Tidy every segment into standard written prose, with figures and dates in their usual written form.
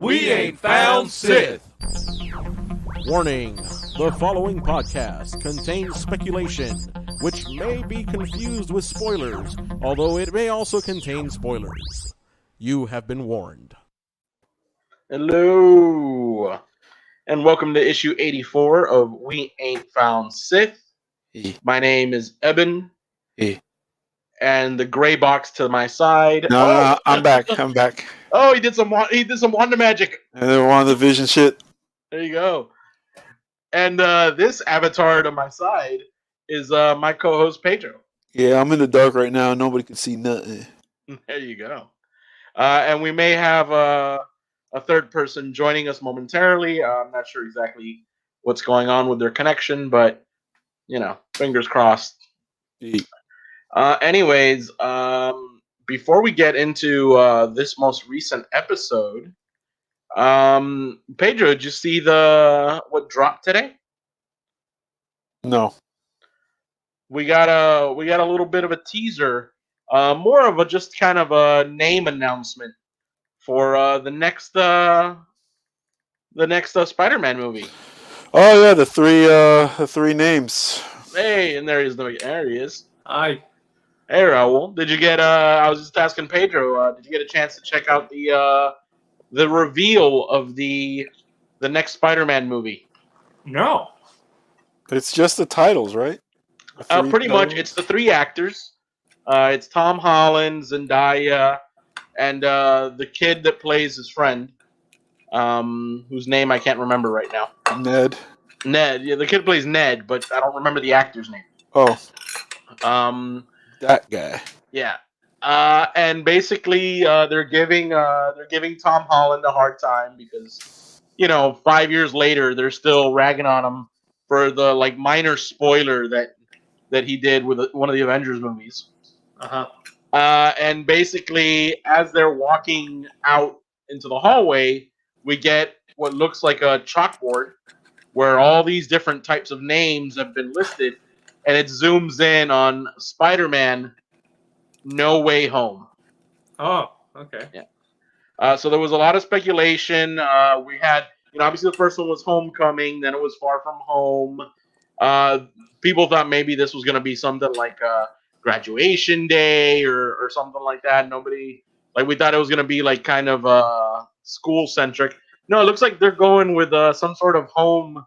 We ain't found Sith. Warning, the following podcast contains speculation, which may be confused with spoilers, although it may also contain spoilers. You have been warned. Hello, and welcome to issue 84 of We Ain't Found Sith. My name is Eben, and the gray box to my side. No, I'm back. Oh, he did some Wanda magic. And then WandaVision shit. There you go. And this avatar to my side is my co-host Pedro. Yeah, I'm in the dark right now. Nobody can see nothing. There you go. And we may have a third person joining us momentarily. I'm not sure exactly what's going on with their connection, but fingers crossed. Anyways, before we get into this most recent episode, Pedro, did you see what dropped today? No. We got a little bit of a teaser, more of a just kind of a name announcement for the next Spider-Man movie. Oh yeah, the three names. Hey, and there he is. Hi. Hey, Raul. Did you get? I was just asking Pedro. Did you get a chance to check out the reveal of the next Spider-Man movie? No. It's just the titles, right? Pretty much, it's the three actors. It's Tom Holland, Zendaya, and the kid that plays his friend, whose name I can't remember right now. Ned. Yeah, the kid plays Ned, but I don't remember the actor's name. Oh. That guy. Yeah. And basically, they're giving Tom Holland a hard time because 5 years later they're still ragging on him for the minor spoiler that he did with one of the Avengers movies. And basically, as they're walking out into the hallway, we get what looks like a chalkboard where all these different types of names have been listed, and it zooms in on Spider-Man No Way Home. Oh, okay. Yeah. So there was a lot of speculation. We had, obviously the first one was Homecoming, then it was Far From Home. People thought maybe this was going to be something like Graduation Day or something like that. We thought it was going to be kind of school-centric. No, it looks like they're going with some sort of home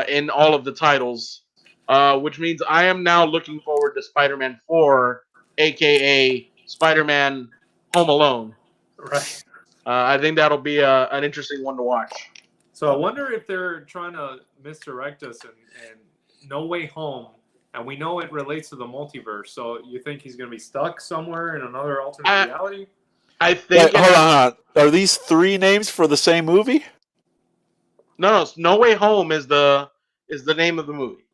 in all of the titles, which means I am now looking forward to Spider-Man 4, a.k.a. Spider-Man Home Alone. Right. I think that'll be an interesting one to watch. So I wonder if they're trying to misdirect us and No Way Home, and we know it relates to the multiverse, so you think he's going to be stuck somewhere in another alternate reality? I think... Wait, hold on. Are these three names for the same movie? No. No Way Home is the name of the movie.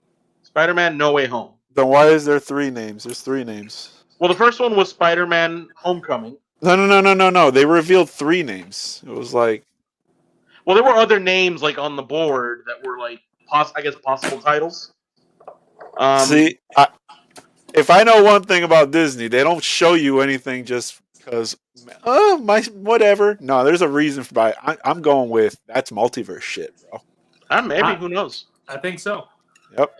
Spider-Man No Way Home. Then why is there three names? There's three names. Well, the first one was Spider-Man Homecoming. No. They revealed three names. It was like... Well, there were other names on the board that were possible titles. See, if I know one thing about Disney, they don't show you anything just because, whatever. No, there's a reason for it. I'm going with that's multiverse shit, bro. Maybe, who knows? I think so. Yep.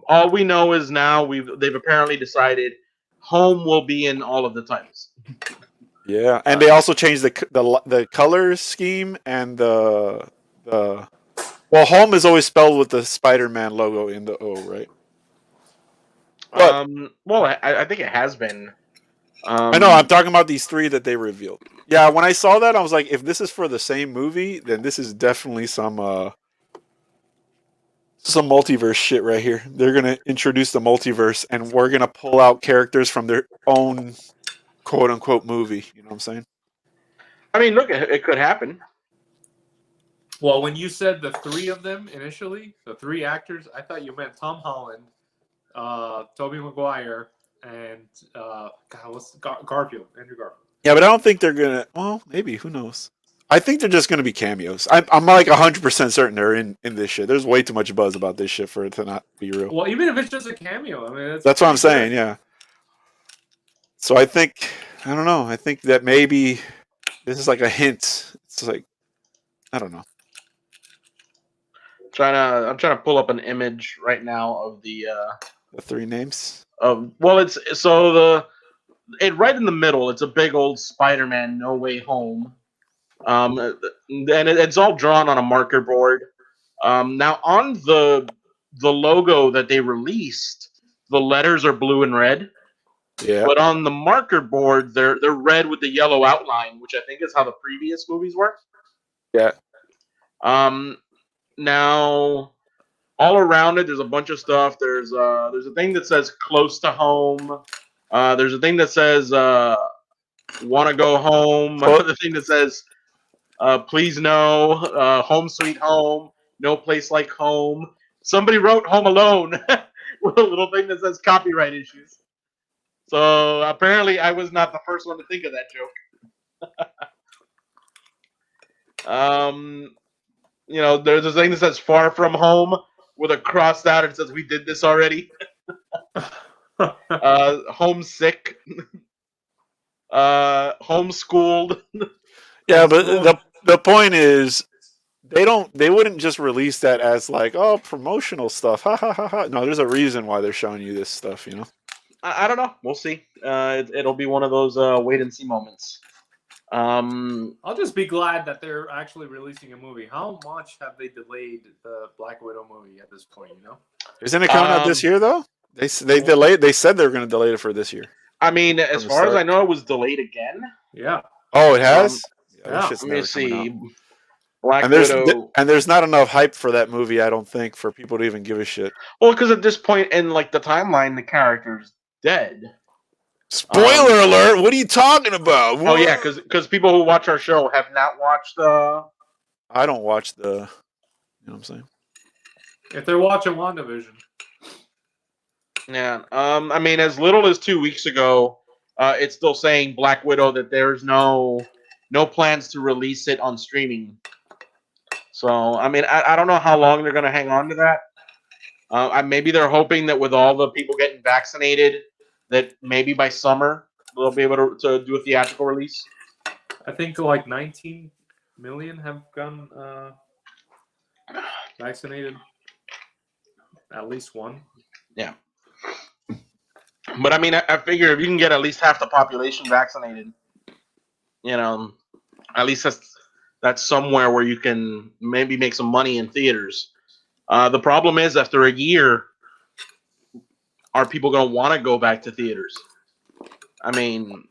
All we know is now they've apparently decided Home will be in all of the titles. Yeah, and they also changed the color scheme and the Home is always spelled with the Spider-Man logo in the O, right? I think it has been. I know. I'm talking about these three that they revealed. Yeah, when I saw that, I was like, if this is for the same movie, then this is definitely some multiverse shit right here. They're gonna introduce the multiverse, and we're gonna pull out characters from their own quote unquote movie. You know what I'm saying? I mean, look, it could happen. Well, when you said the three of them initially, the three actors, I thought you meant Tom Holland, Tobey Maguire, and Garfield, Andrew Garfield. Yeah, but I don't think they're gonna. Well, maybe. Who knows? I think they're just gonna be cameos. I'm like 100% certain they're in this shit. There's way too much buzz about this shit for it to not be real. Well, even if it's just a cameo, I mean, that's what I'm saying. Yeah. So I think I don't know. I think that maybe this is like a hint. It's like I don't know. I'm trying to pull up an image right now of the 3 names. well, it's right in the middle. It's a big old Spider-Man No Way Home, and it's all drawn on a marker board. Now on the logo that they released, the letters are blue and red. Yeah. But on the marker board, they're red with the yellow outline, which I think is how the previous movies were. Yeah. Now all around it, there's a bunch of stuff. There's a thing that says "close to home." There's a thing that says "want to go home." The thing that says "please no," "home sweet home," "no place like home." Somebody wrote "Home Alone" with a little thing that says "copyright issues." So apparently, I was not the first one to think of that joke. There's a thing that says "Far From Home" with a crossed out. It says "We did this already." Homesick. Homeschooled. Yeah, but the point is, they wouldn't just release that as like, oh, promotional stuff. Ha ha ha ha. No, there's a reason why they're showing you this stuff. I don't know. We'll see. It'll be one of those wait and see moments. I'll just be glad that they're actually releasing a movie. How much have they delayed the Black Widow movie at this point? Isn't it coming out this year though? They delayed. They said they were going to delay it for this year. I mean, as far as I know, it was delayed again. Yeah. Oh, it has. Yeah. Let me see. Black Widow, and there's not enough hype for that movie, I don't think, for people to even give a shit. Well, because at this point in the timeline, the character's dead. Spoiler alert! What are you talking about? What? Oh yeah, because people who watch our show have not watched the. I don't watch the. You know what I'm saying? If they're watching WandaVision. Yeah. I mean, as little as 2 weeks ago, it's still saying Black Widow that there's no plans to release it on streaming. So I mean, I don't know how long they're going to hang on to that. Maybe they're hoping that with all the people getting vaccinated, that maybe by summer they'll be able to do a theatrical release. I think like 19 million have gotten vaccinated. At least one. Yeah. But I mean, I figure if you can get at least half the population vaccinated, at least that's somewhere where you can maybe make some money in theaters. The problem is, after a year, are people going to want to go back to theaters? I mean,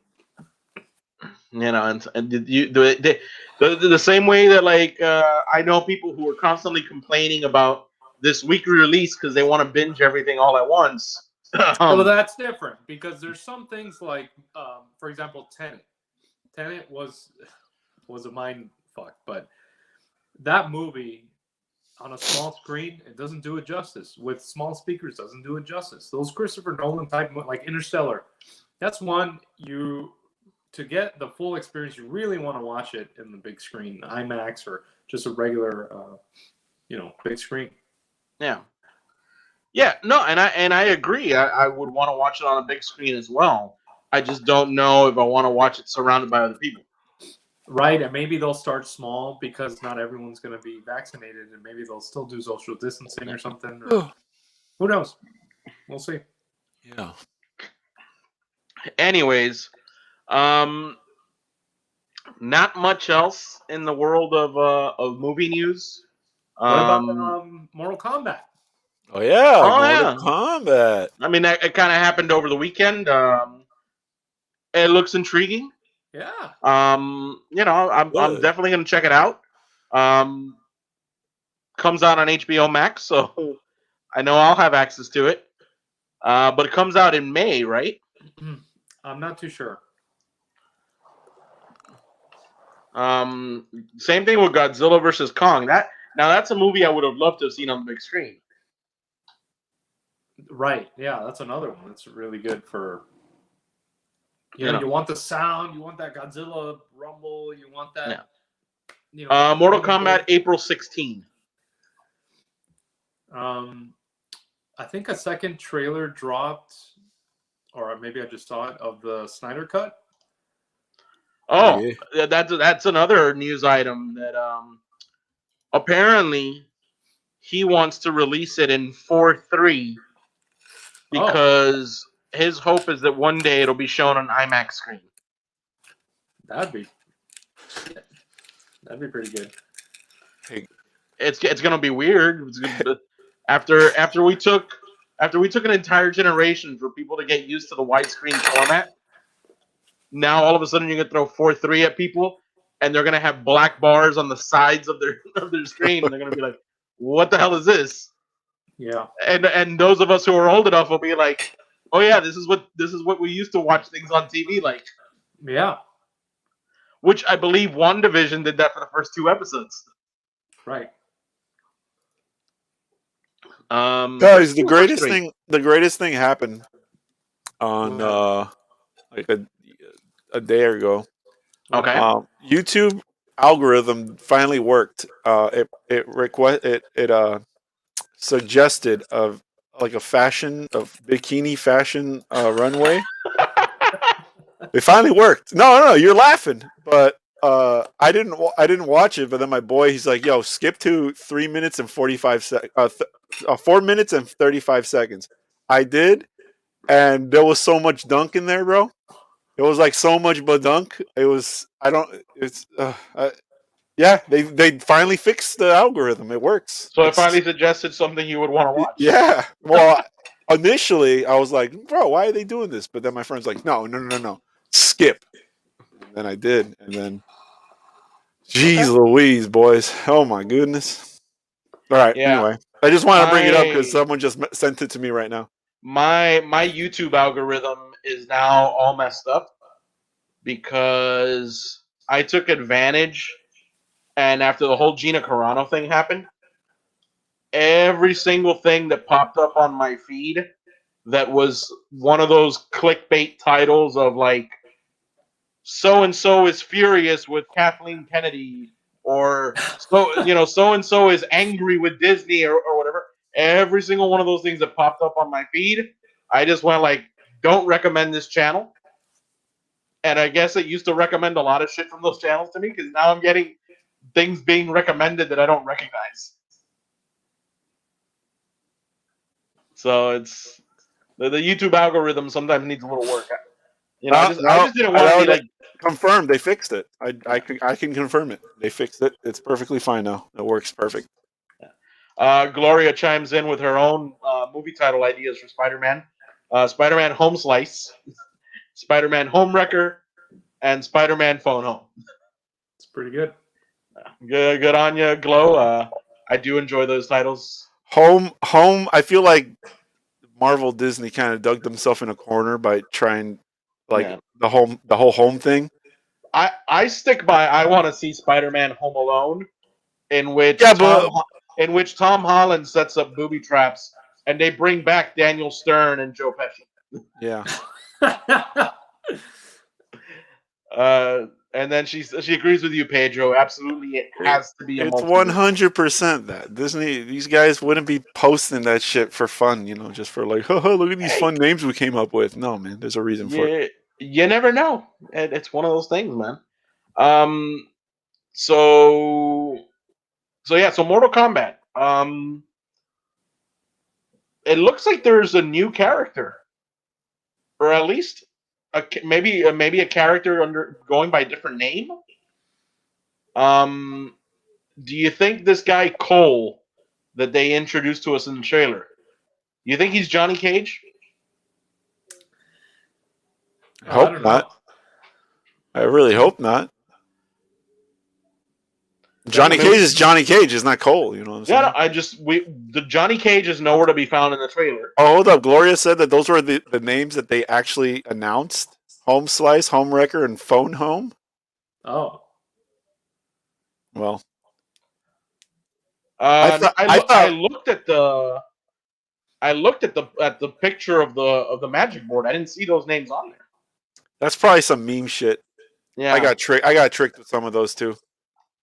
and the same way that I know people who are constantly complaining about this weekly release because they want to binge everything all at once. Well, that's different because there's some things like, for example, Tenet. Tenet was a mind fuck, but that movie on a small screen, it doesn't do it justice. With small speakers, doesn't do it justice. Those Christopher Nolan type, like Interstellar, that's one to get the full experience. You really want to watch it in the big screen, IMAX or just a regular, big screen. Yeah. Yeah, no, and I agree. I would want to watch it on a big screen as well. I just don't know if I want to watch it surrounded by other people. Right, and maybe they'll start small because not everyone's going to be vaccinated, and maybe they'll still do social distancing or something. Or, who knows? We'll see. Yeah. Anyways, not much else in the world of movie news. What about Mortal Kombat? Oh yeah, Mortal Kombat. I mean, it kind of happened over the weekend. It looks intriguing. Yeah. I'm definitely gonna check it out. Comes out on HBO Max, so I know I'll have access to it. But it comes out in May, right? I'm not too sure. Same thing with Godzilla versus Kong. That's a movie I would have loved to have seen on the big screen. Right. Yeah, that's another one that's really good for. You want the sound, you want that Godzilla rumble, you want that. Yeah. Mortal Kombat, April 16. I think a second trailer dropped, or maybe I just saw it, of the Snyder Cut. Oh, yeah. That's another news item that apparently he wants to release it in 4:3 because his hope is that one day it'll be shown on IMAX screen. That'd be pretty good. Hey, It's gonna be weird. After we took an entire generation for people to get used to the widescreen format, now all of a sudden you can throw 4:3 at people, and they're gonna have black bars on the sides of their screen, and they're gonna be like, "What the hell is this?" Yeah. And those of us who are old enough will be like, "Oh yeah, this is what we used to watch things on TV like." Yeah. Which I believe WandaVision did that for the first 2 episodes. Right. guys, the greatest thing happened on like a day ago. Okay. YouTube algorithm finally worked. It suggested of like a bikini fashion runway. It finally worked. No, you're laughing, but I didn't watch it. But then my boy, he's like, "Yo, skip to 3 minutes and 45 seconds. 4 minutes and 35 seconds." I did, and there was so much dunk in there, bro. It was like so much badunk. It was. I don't. It's. Yeah, they finally fixed the algorithm. It works. So it finally suggested something you would want to watch. Yeah. Well, initially I was like, "Bro, why are they doing this?" But then my friend's like, "No, skip." And then I did, and then, jeez Louise, boys! Oh my goodness! All right. Yeah. Anyway, I just wanted to bring it up because someone just sent it to me right now. My YouTube algorithm is now all messed up because I took advantage, and after the whole Gina Carano thing happened, every single thing that popped up on my feed that was one of those clickbait titles of like, so and so is furious with Kathleen Kennedy, or so and so is angry with Disney, or whatever. Every single one of those things that popped up on my feed, I just went like, don't recommend this channel. And I guess it used to recommend a lot of shit from those channels to me, because now I'm getting things being recommended that I don't recognize. So it's the YouTube algorithm sometimes needs a little work. I just didn't want to be like, confirmed. They fixed it. I can confirm it. They fixed it. It's perfectly fine now. It works perfect. Gloria chimes in with her own movie title ideas for Spider-Man. Spider-Man Home Slice, Spider-Man Home Wrecker, and Spider-Man Phone Home. It's pretty good. Good on you, Glow. I do enjoy those titles. Home. I feel like Marvel Disney kind of dug themselves in a corner by trying the whole home thing. I stick by. I want to see Spider-Man Home Alone, in which Tom Holland sets up booby traps, and they bring back Daniel Stern and Joe Pesci. Yeah. And then she agrees with you, Pedro. Absolutely, it has to be. It's 100% that Disney. These guys wouldn't be posting that shit for fun, just for like, look at these fun names we came up with. No, man, there's a reason for it. You never know. It's one of those things, man. So Mortal Kombat. It looks like there's a new character, or at least maybe a character going by a different name. Do you think this guy Cole that they introduced to us in the trailer, you think he's Johnny Cage? I hope not. I really hope not. Johnny Cage is Johnny Cage. It's not Cole. You know what I'm saying? The Johnny Cage is nowhere to be found in the trailer. Oh, hold up. Gloria said that those were the names that they actually announced: Home Slice, Home Wrecker, and Phone Home. Oh. Well. I looked at the picture of the magic board. I didn't see those names on there. That's probably some meme shit. Yeah, I got tricked with some of those too.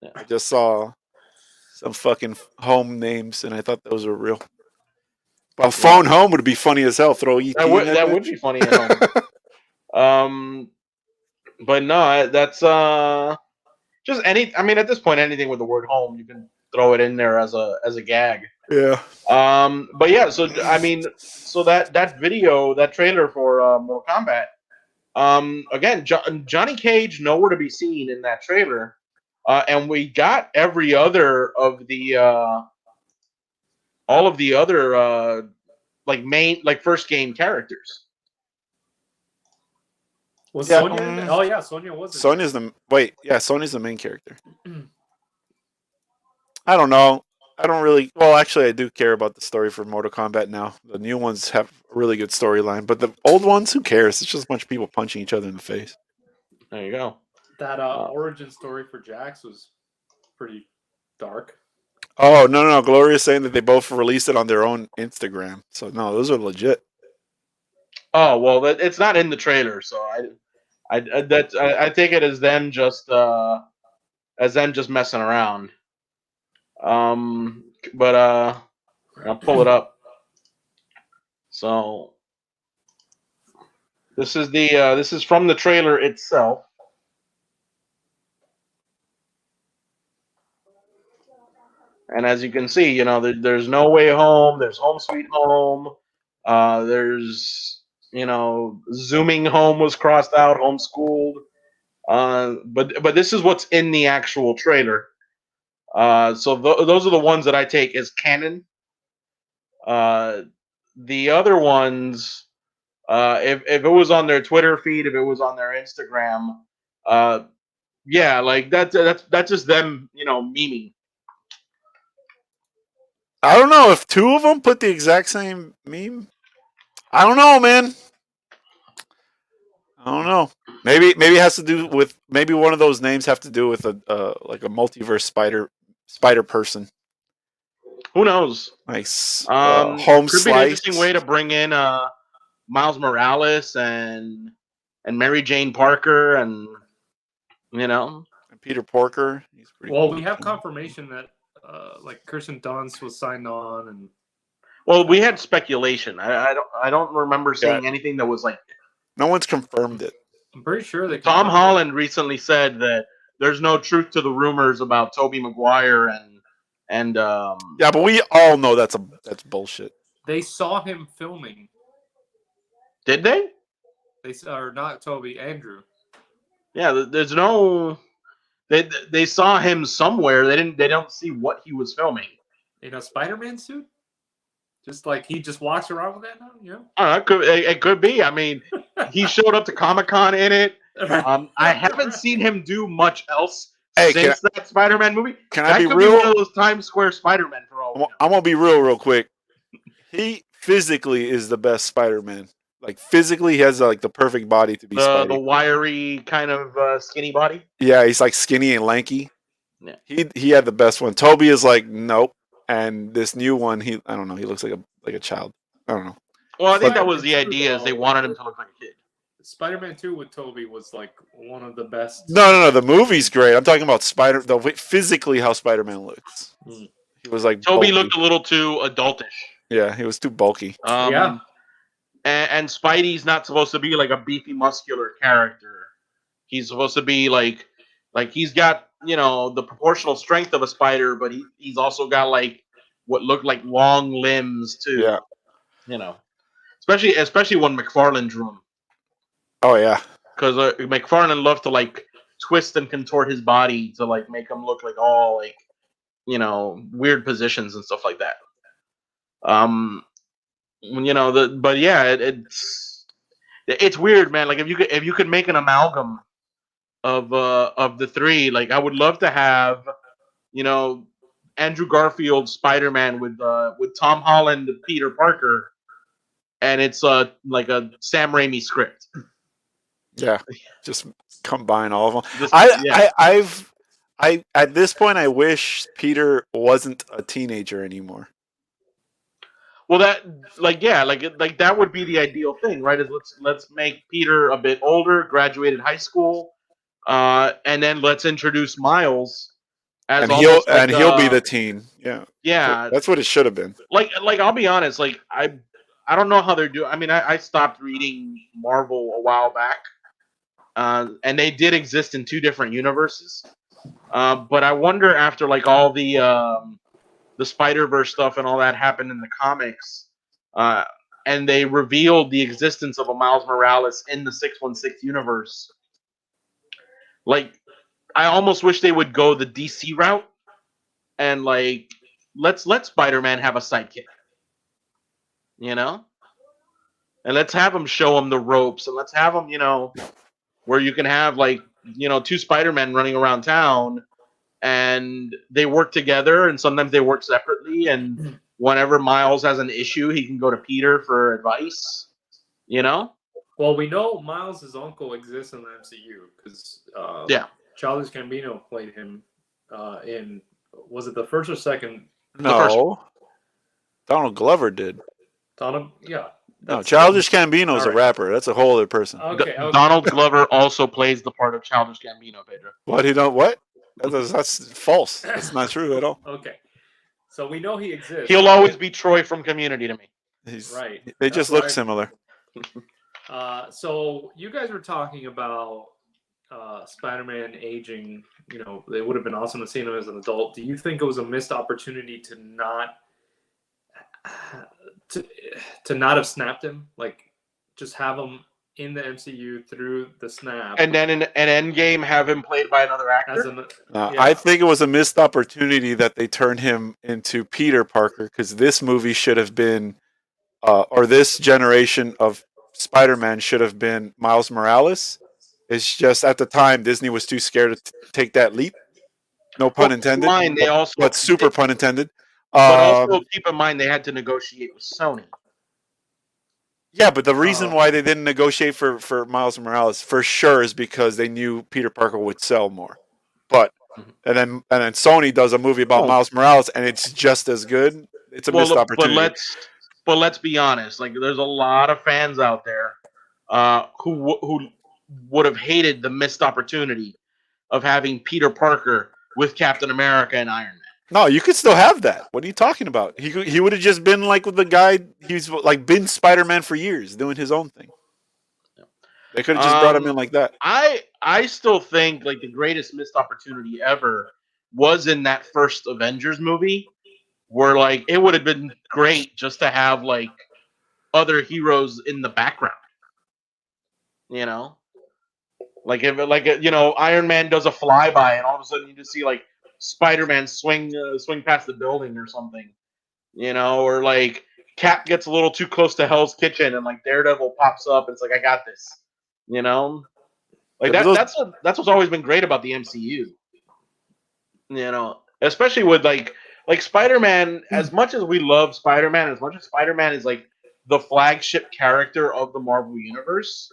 Yeah. I just saw some fucking home names, and I thought those were real. But Phone Home would be funny as hell. Throw ET. That would be funny at home. But no, that's just any. I mean, at this point, anything with the word home, you can throw it in there as a gag. Yeah. But yeah, so I mean, so that video, that trailer for Mortal Kombat, again, Johnny Cage nowhere to be seen in that trailer, and we got every other of the all of the other like main like first game characters. Was Yeah, Sonya in there? Oh yeah, Sonya was. Sonya's Sonya's the main character. I don't know. I don't really. Well, actually, I do care about the story for Mortal Kombat now. The new ones have a really good storyline, but the old ones, who cares? It's just a bunch of people punching each other in the face. There you go. That origin story for Jax was pretty dark. Oh no! Gloria's saying that they both released it on their own Instagram. So no, those are legit. Oh well, it's not in the trailer, so I take it as them just messing around. But I'll pull it up. So this is from the trailer itself. And as you can see, there's No Way Home, there's Home Sweet Home, there's Zooming Home was crossed out, Homeschooled. But this is what's in the actual trailer. So those are the ones that I take as canon. The other ones, if it was on their Twitter feed, if it was on their Instagram, yeah, like that's just them, memeing. I don't know if two of them put the exact same meme. I don't know, man. I don't know. Maybe it has to do with maybe one of those names have to do with a like a multiverse spider person. Who knows? Nice. Home could be an interesting way to bring in Miles Morales and Mary Jane Parker and and Peter Porker. He's pretty cool. We have confirmation that like Kirsten Dunst was signed on, and well, we had speculation. I don't remember seeing anything that was like. No one's confirmed it. I'm pretty sure that Tom Holland recently said that there's no truth to the rumors about Tobey Maguire and yeah, but we all know that's bullshit. They saw him filming. Did they? They or not Toby, Andrew. Yeah, there's no. They saw him somewhere. They don't see what he was filming. In a Spider-Man suit. Just like he just walks around with that now, It could be. I mean, he showed up to Comic-Con in it. I haven't seen him do much else since that Spider-Man movie. Can I be real? One of those Times Square Spider-Man for all. I'm gonna be real quick. He physically is the best Spider-Man. Like physically, he has like the perfect body to be the wiry kind of skinny body. Yeah, he's like skinny and lanky. Yeah, he had the best one. Toby is like nope. And this new one, I don't know. He looks like a child. I don't know. Well, I think that was the idea. Is they wanted him to look like a kid. Spider-Man 2 with Toby was like one of the best. No. The movie's great. I'm talking about physically how Spider-Man looks. He was like Toby looked a little too adultish. Yeah, he was too bulky. Yeah. And Spidey's not supposed to be like a beefy, muscular character. He's supposed to be like he's got the proportional strength of a spider, but he's also got like what look like long limbs too. Yeah. Especially when McFarlane drew him. Oh yeah. Because McFarlane loved to like twist and contort his body to like make him look like all like weird positions and stuff like that. But yeah, it's weird, man. Like if you could make an amalgam of the three, like I would love to have Andrew Garfield Spider-Man with Tom Holland Peter Parker, and it's like a Sam Raimi script. Yeah, just combine all of them. I at this point I wish Peter wasn't a teenager anymore. Well, that that would be the ideal thing, right? Is let's make Peter a bit older, graduated high school, and then let's introduce Miles as he'll be the teen. Yeah, yeah, that's what it should have been. Like I'll be honest, like I don't know how they're doing. I mean, I stopped reading Marvel a while back, and they did exist in two different universes. But I wonder after like all the Spider-Verse stuff and all that happened in the comics, uh, and they revealed the existence of a Miles Morales in the 616 universe. Like, I almost wish they would go the DC route and like let's let Spider-Man have a sidekick, you know, and let's have him show him the ropes, and let's have him, where you can have like two Spider-Men running around town, and they work together, and sometimes they work separately, and whenever Miles has an issue, he can go to Peter for advice, Well, we know Miles' uncle exists in the MCU because Yeah. Childish Gambino played him in, was it the first or second? No, Donald Glover did. Yeah. No, Childish Gambino is a rapper. That's a whole other person. Okay. Donald Glover also plays the part of Childish Gambino, Pedro. What? He don't what? That's false. That's not true at all. Okay. So we know he exists. He'll always be Troy from Community to me. Right. They just look similar. So you guys were talking about Spider-Man aging. It would have been awesome to see him as an adult. Do you think it was a missed opportunity to not have snapped him? Like, just have him in the MCU through the snap, and then in an Endgame have him played by another actor. I think it was a missed opportunity that they turned him into Peter Parker, because this movie should have been, or this generation of Spider-Man should have been Miles Morales. It's just at the time Disney was too scared to take that leap. No pun intended. But super pun intended. But also keep in mind they had to negotiate with Sony. Yeah, but the reason why they didn't negotiate for Miles Morales for sure is because they knew Peter Parker would sell more. But and then Sony does a movie about Miles Morales and it's just as good. It's a missed opportunity. But let's be honest. Like, there's a lot of fans out there who would have hated the missed opportunity of having Peter Parker with Captain America and Iron Man. No, you could still have that. What are you talking about? He would have just been like with the guy. He's like been Spider-Man for years, doing his own thing. They could have just brought him in like that. I still think like the greatest missed opportunity ever was in that first Avengers movie, where like it would have been great just to have like other heroes in the background. Like if Iron Man does a flyby and all of a sudden you just see like Spider-Man swing past the building or something, or like Cap gets a little too close to Hell's Kitchen and like Daredevil pops up and it's like, I got this, like that's what's always been great about the MCU, especially with like Spider-Man. As much as we love Spider-Man, as much as Spider-Man is like the flagship character of the Marvel Universe,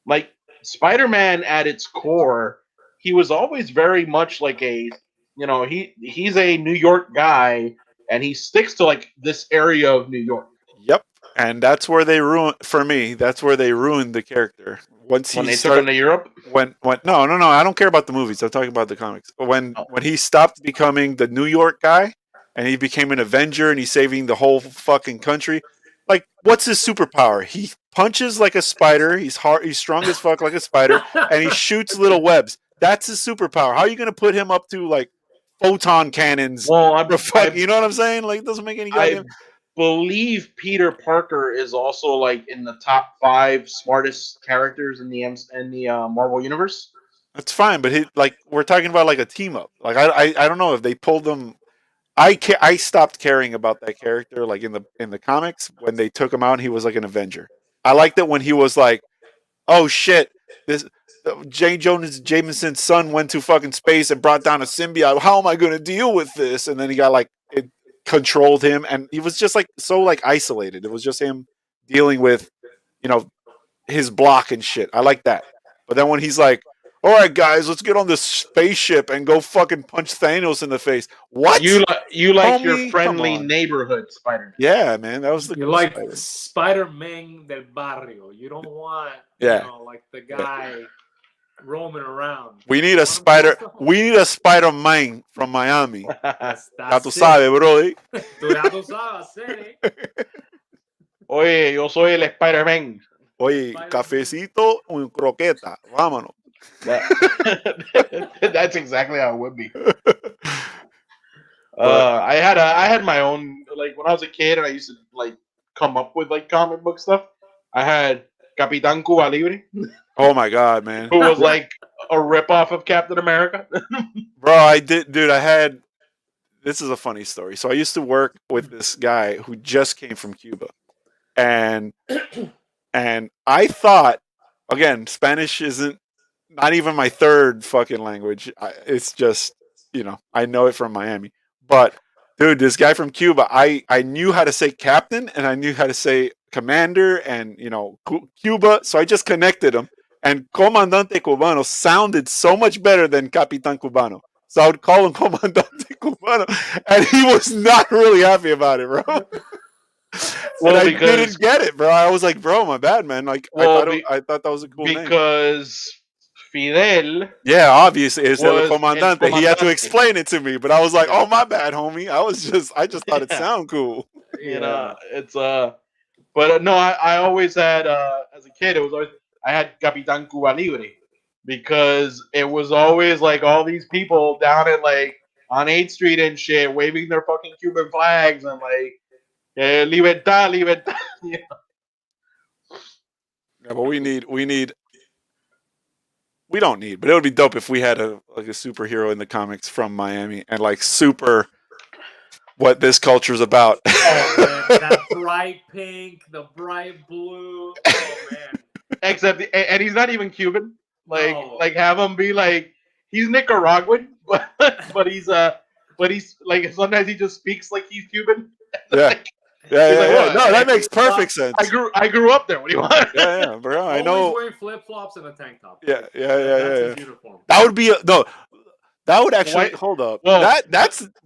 like Spider-Man at its core, he was always very much like a he's a New York guy, and he sticks to like this area of New York. Yep, and that's where they ruined the character. When they took him to Europe. No, I don't care about the movies. I'm talking about the comics. When he stopped becoming the New York guy, and he became an Avenger, and he's saving the whole fucking country. Like, what's his superpower? He punches like a spider. He's strong as fuck like a spider, and he shoots little webs. That's his superpower. How are you going to put him up to like photon cannons? Well, you know what I'm saying? Like, it doesn't make any goddamn. I believe Peter Parker is also like in the top 5 smartest characters in the Marvel universe. That's fine, but we're talking about like a team up. Like I don't know if they pulled them. I stopped caring about that character like in the comics when they took him out and he was like an Avenger. I liked it when he was like, oh shit, this J. Jonah Jameson's son went to fucking space and brought down a symbiote. How am I going to deal with this? And then he got like, it controlled him, and he was just like so like isolated. It was just him dealing with, his block and shit. I like that. But then when he's like, all right, guys, let's get on this spaceship and go fucking punch Thanos in the face. What? You like your friendly neighborhood Spider-Man? Yeah, man, that was the. You like Spider-Man del barrio. You don't want, like the guy roaming around. We need a Spider-Man from Miami. Ya tú sabes, bro. Ya tú sabes, Oye, yo soy el Spider-Man. Oye, cafecito, un croqueta. Vámonos. That's exactly how it would be. I had my own, like, when I was a kid and I used to like come up with like comic book stuff. I had Capitan Cuba Libre, Oh my god, man. who was like a ripoff of Captain America. Bro, I did, dude. I had. This is a funny story. So I used to work with this guy who just came from Cuba, and I thought, again, Spanish isn't not even my third fucking language. It's just, I know it from Miami. But dude, this guy from Cuba, I knew how to say captain and I knew how to say commander and Cuba. So I just connected them. And Comandante Cubano sounded so much better than Capitan Cubano. So I would call him Comandante Cubano, and he was not really happy about it, bro. Well, I didn't get it, bro. I was like, bro, my bad, man. Like, I thought that was a cool name. Because Fidel, yeah, obviously, it's El Comandante. He had to explain it to me, but I was like, oh, my bad, homie. I just thought it sounded cool. It's but no, I always had as a kid, I had Capitan Cuba Libre because it was always like all these people down at like on 8th Street and shit waving their fucking Cuban flags and like libertad, libertad. Yeah, but we don't need, but it would be dope if we had a superhero in the comics from Miami and like super what this culture's about. Oh man, that bright pink, the bright blue. Oh man. Except, and he's not even Cuban. Like have him be like he's Nicaraguan, but he's like sometimes he just speaks like he's Cuban. Yeah. Yeah. No, that makes perfect sense. I grew up there. What do you want? Yeah, bro. I know. Always wearing flip flops and a tank top. Yeah. That's his uniform. That would be no. That would actually hold up. Well,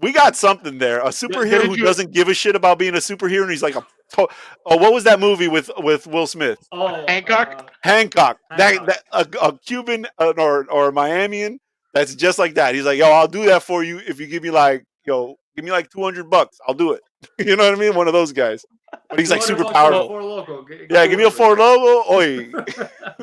we got something there. A superhero who doesn't give a shit about being a superhero, and he's like what was that movie with Will Smith? Oh, Hancock. Hancock. That a Cuban or a Miamian that's just like that. He's like, yo, I'll do that for you if you give me like $200. I'll do it. You know what I mean? One of those guys. But he's like super powerful. Yeah, give me a Ford Logo. Oi.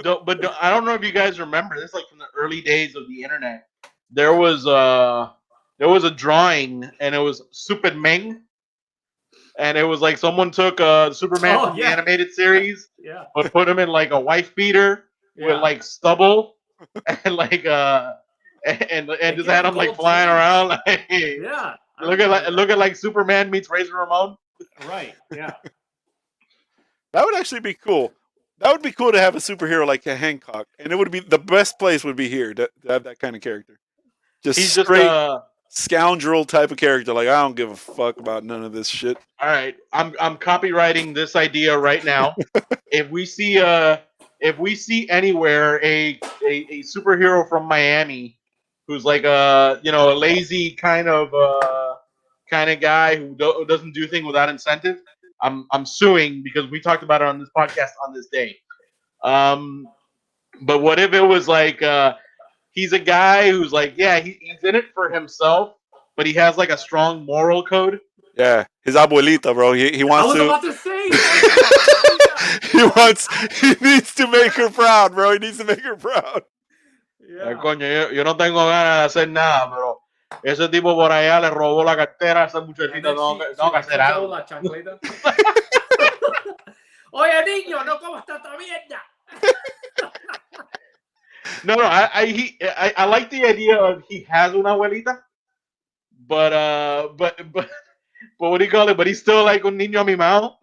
But I don't know if you guys remember this. Like from the early days of the internet, there was a drawing and it was Superman, and it was like someone took Superman from the animated series, but put him in like a wife beater with like stubble and like and just had him like flying around. Like, look at like Superman meets Razor Ramon. Right. Yeah. That would actually be cool. That would be cool to have a superhero like a Hancock, and it would be the best place would be here to have that kind of character. He's straight scoundrel type of character. Like, I don't give a fuck about none of this shit. All right, I'm copywriting this idea right now. If we see anywhere a superhero from Miami who's like a lazy kind of guy who doesn't do things without incentive, I'm suing because we talked about it on this podcast on this day. But what if it was like he's a guy who's like, he's in it for himself, but he has like a strong moral code. Yeah, his abuelita, bro. He wants to. I was about to say. He needs to make her proud, bro. He needs to make her proud. Yeah. Coño, yo no tengo ganas de hacer nada, pero ese tipo por allá le robó la cartera a esa muchachita. No que hacer algo. Oye, niño, no comas tanta mierda. No, I like the idea of he has una abuelita, but what do you call it? But he's still like un niño mimado.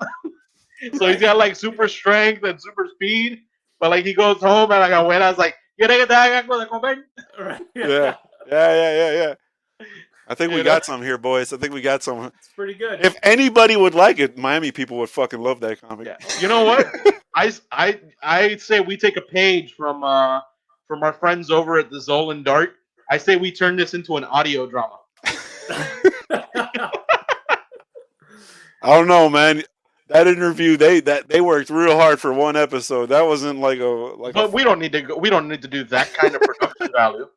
So he's got like super strength and super speed, but like he goes home and like abuela's like, ¿Quieres que te haga algo de comer? Yeah. I think we got some here, boys. I think we got some. It's pretty good. If anybody would like it, Miami people would fucking love that comic. Yeah. You know what? I say we take a page from our friends over at the Zolan Dart. I say we turn this into an audio drama. I don't know, man. That interview, they worked real hard for one episode. That wasn't like a. But we don't need to do that kind of production value.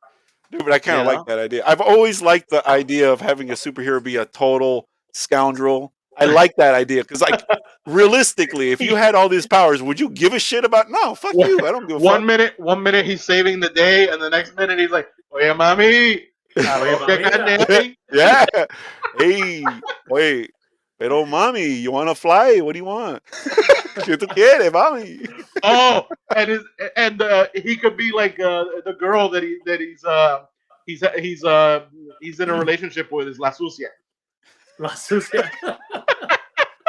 Dude, but I kind of like that idea. I've always liked the idea of having a superhero be a total scoundrel. I like that idea because, like, realistically, if you had all these powers, would you give a shit about? No, fuck you. I don't give a fuck. One minute he's saving the day, and the next minute he's like, "Oye, mami, arroz que carne." Yeah. Hey, wait. Pero mami, you want to fly? What do you want? ¿Qué tú quieres, mami? Oh, and he could be like the girl that he's in a relationship with is La Sucia. La Sucia.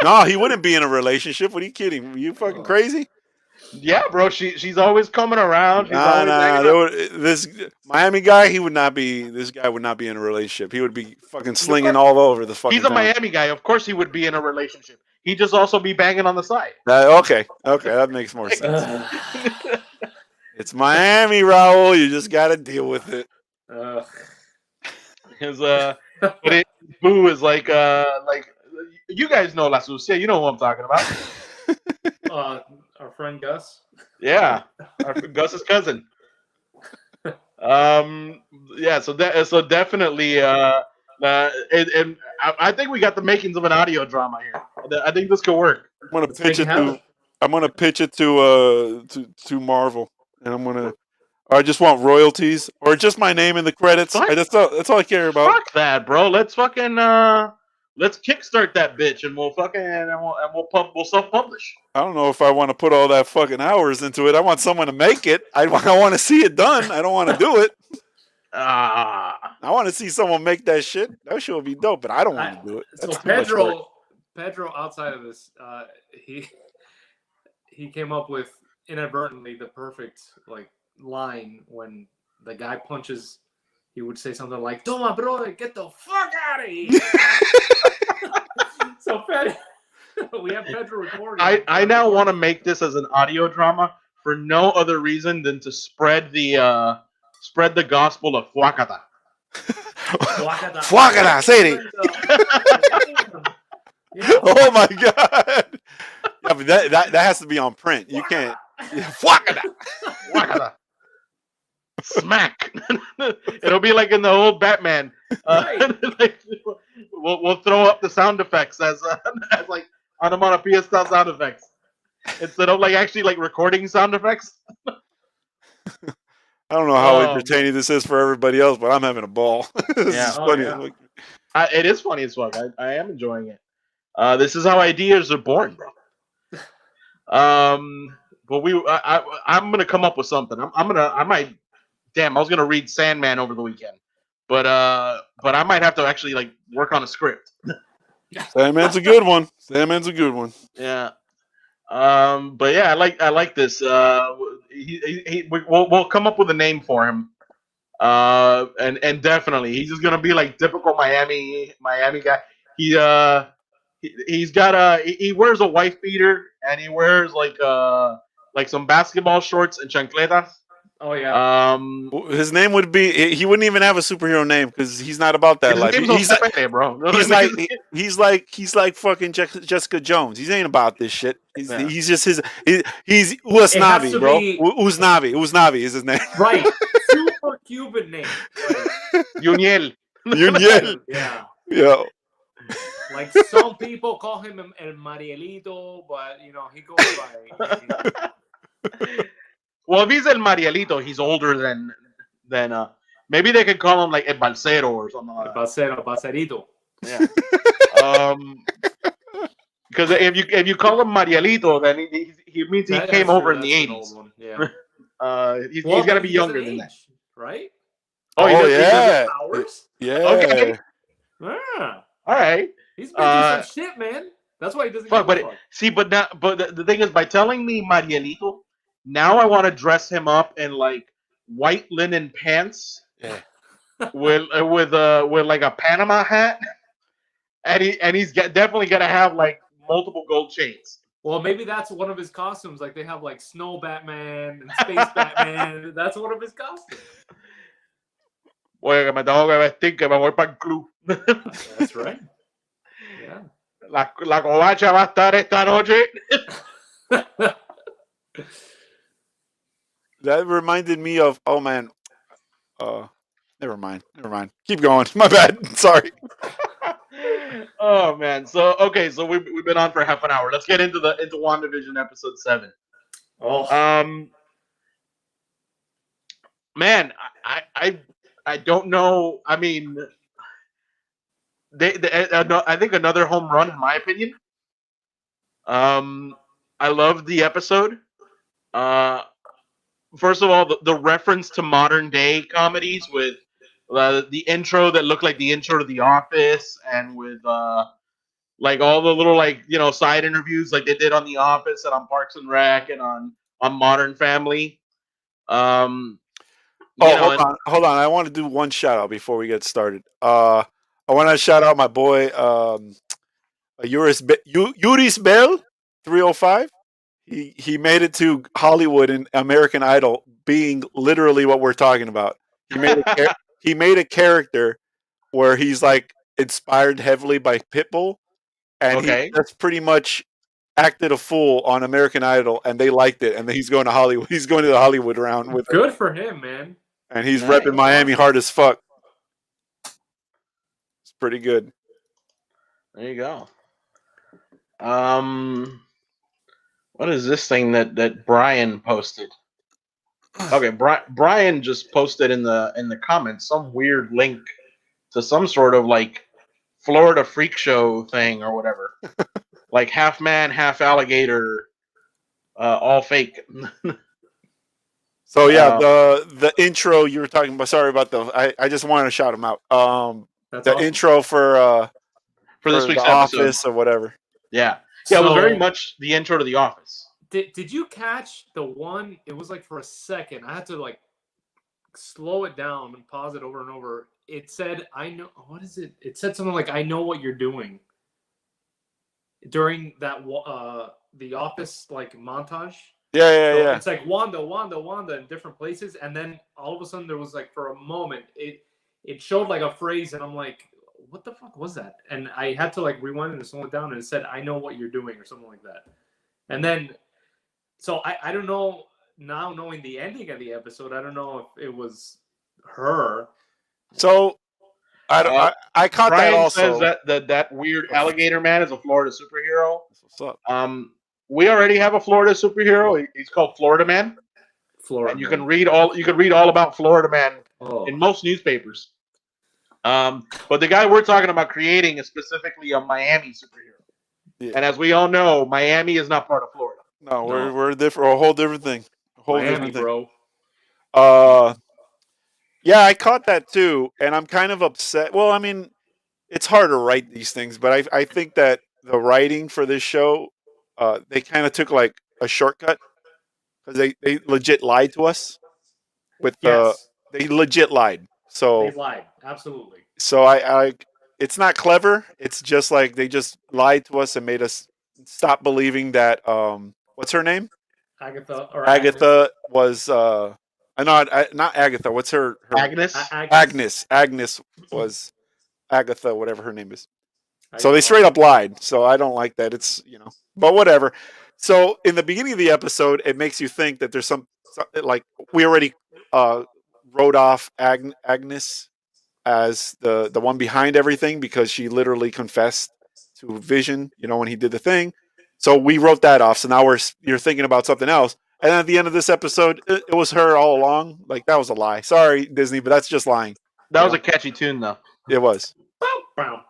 No, he wouldn't be in a relationship. What are you kidding? Are you fucking crazy? Yeah, bro. She's always coming around. She's This Miami guy, he would not be. This guy would not be in a relationship. He would be fucking slinging all over the fucking. He's a town. Miami guy. Of course, he would be in a relationship. He'd just also be banging on the side. Okay, that makes more sense. It's Miami, Raul. You just got to deal with it. But Boo is like you guys know La Sucia. You know who I'm talking about. Our friend Gus. Yeah, Gus's cousin. Yeah. So definitely. And I think we got the makings of an audio drama here. I think this could work. I'm gonna pitch it to Marvel, and I just want royalties or just my name in the credits. That's all I care about. Fuck that, bro. Let's fucking let's kickstart that bitch, and we'll self-publish. I don't know if I want to put all that fucking hours into it. I want someone to make it. I want to see it done. I don't want to do it. I want to see someone make that shit. That shit would be dope, but I don't want to do it. That's so Pedro, outside of this, he came up with inadvertently the perfect line when the guy punches. He would say something like, "Toma, brother, get the fuck out of here." So we have Pedro recording. I now want to make this as an audio drama for no other reason than to spread the gospel of Fuacata. Fuacata, say it. Oh my god! Yeah, but that has to be on print. You can't. Fuacata. Fuacata. Smack. It'll be like in the old Batman. We'll throw up the sound effects as like onomatopoeia style sound effects instead of actually recording sound effects. I don't know how entertaining this is for everybody else, but I'm having a ball. This is funny. Yeah. It is funny as fuck. I am enjoying it. This is how ideas are born, bro. But I'm gonna come up with something. I was gonna read Sandman over the weekend, but I might have to actually work on a script. Sandman's a good one. Yeah. But yeah, I like this. We'll come up with a name for him. And definitely he's just gonna be typical Miami guy. He wears a wife beater and he wears some basketball shorts and chancletas. Oh yeah. His name would be. He wouldn't even have a superhero name because he's not about that life. He's like fucking Jessica Jones. He ain't about this shit. He's just he's Usnavi, bro. Usnavi is his name. Right. Super Cuban name. Right. Uniel. Yeah. Yo. Like some people call him El Marielito, but he goes by. Well, if he's El Marielito, he's older than maybe they could call him El Balsero or something like that. Balserito. Yeah. Because if you call him Marielito, then he means he came over in the 80s. Yeah. He's got to be younger than that, right? Oh yeah. Hours? Yeah. Okay. Yeah. All right. He's been doing some shit, man. That's why he doesn't. But the thing is, by telling me Marielito, now I want to dress him up in white linen pants, with a Panama hat, and he's definitely gonna have multiple gold chains. Well, maybe that's one of his costumes. They have Snow Batman and Space Batman. That's one of his costumes. Oye, que me tengo que vestir, que me voy para el club. That's right. Yeah. La covacha va a estar esta noche. That reminded me of never mind. Keep going. My bad. Sorry. Oh man. So we've been on for half an hour. Let's get into WandaVision episode 7. Oh, Man, I don't know. I mean, I think another home run in my opinion. I love the episode. Uh, First of all, the reference to modern day comedies with the intro that looked like the intro to The Office, and with like all the little side interviews like they did on The Office and on Parks and Rec and on Modern Family. Um, Oh, and hold on. I want to do one shout out before we get started. I want to shout out my boy, Yuris Bell, 305. He made it to Hollywood in American Idol, being literally what we're talking about. He made a character where he's like inspired heavily by Pitbull, and he okay, just pretty much acted a fool on American Idol, and they liked it, and then he's going to Hollywood. He's going to the Hollywood round with it, good for him, man. and he's nice. repping Miami hard as fuck. It's pretty good. There you go. What is this thing that Brian posted? Okay, Brian just posted in the comments some weird link to some sort of like Florida freak show thing or whatever. Like half man, half alligator, all fake. So yeah, the intro you were talking about. Sorry about I just wanted to shout him out. That's the awesome. intro for this week's the episode. Office or whatever. Yeah, it was very much the intro to The Office. Did you catch the one? It was like for a second. I had to like slow it down and pause it over and over. It said, "I know." What is it? It said something like, "I know what you're doing." During that The Office like montage. Yeah. It's like Wanda in different places, and then all of a sudden there was like for a moment it showed like a phrase, and I'm like, what the fuck was that? And I had to like rewind and slow it down, and it said, "I know what you're doing," or something like that. And then, so I don't know now, knowing the ending of the episode, I don't know if it was her. So I caught Brian that also. says that weird alligator man is a Florida superhero. What's up? We already have a Florida superhero. He's called Florida Man. Florida. And you can read all about Florida Man in most newspapers. But the guy we're talking about creating is specifically a Miami superhero. Yeah. And as we all know, Miami is not part of Florida. No, we're different. A whole different thing. Miami, bro. Yeah, I caught that too, and I'm kind of upset. Well, I mean, it's hard to write these things, but I think that the writing for this show, they kind of took like a shortcut because they legit lied to us with they legit lied. So they lied, absolutely. So I it's not clever. It's just like they just lied to us and made us stop believing that what's her name? Agatha was not Agatha. What's her Agnes? Agnes was Agatha, whatever her name is. So they straight up lied. So I don't like that. It's but whatever. So in the beginning of the episode, it makes you think that there's some like we already wrote off Agnes as the one behind everything because she literally confessed to Vision, when he did the thing. So we wrote that off. So now you're thinking about something else. And then at the end of this episode, it was her all along. Like that was a lie. Sorry, Disney, but that's just lying. That was a catchy tune, though. It was. Oh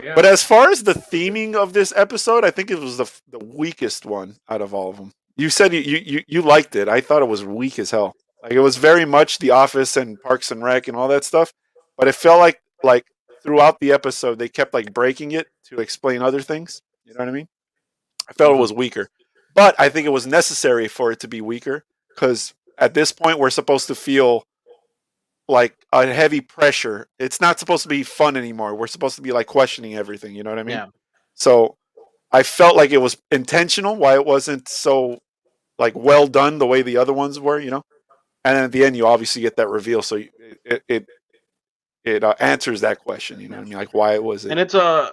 yeah. But as far as the theming of this episode, I think it was the weakest one out of all of them. You said you liked it. I thought it was weak as hell. Like it was very much The Office and Parks and Rec and all that stuff, but it felt like throughout the episode they kept like breaking it to explain other things. You know what I mean? I felt it was weaker, but I think it was necessary for it to be weaker because at this point we're supposed to feel like a heavy pressure. It's not supposed to be fun anymore. We're supposed to be like questioning everything. You know what I mean? Yeah. So I felt like it was intentional. Why it wasn't so like well done the way the other ones were. And then at the end you obviously get that reveal. So it answers that question. You know what I mean? Like why it was. And it's a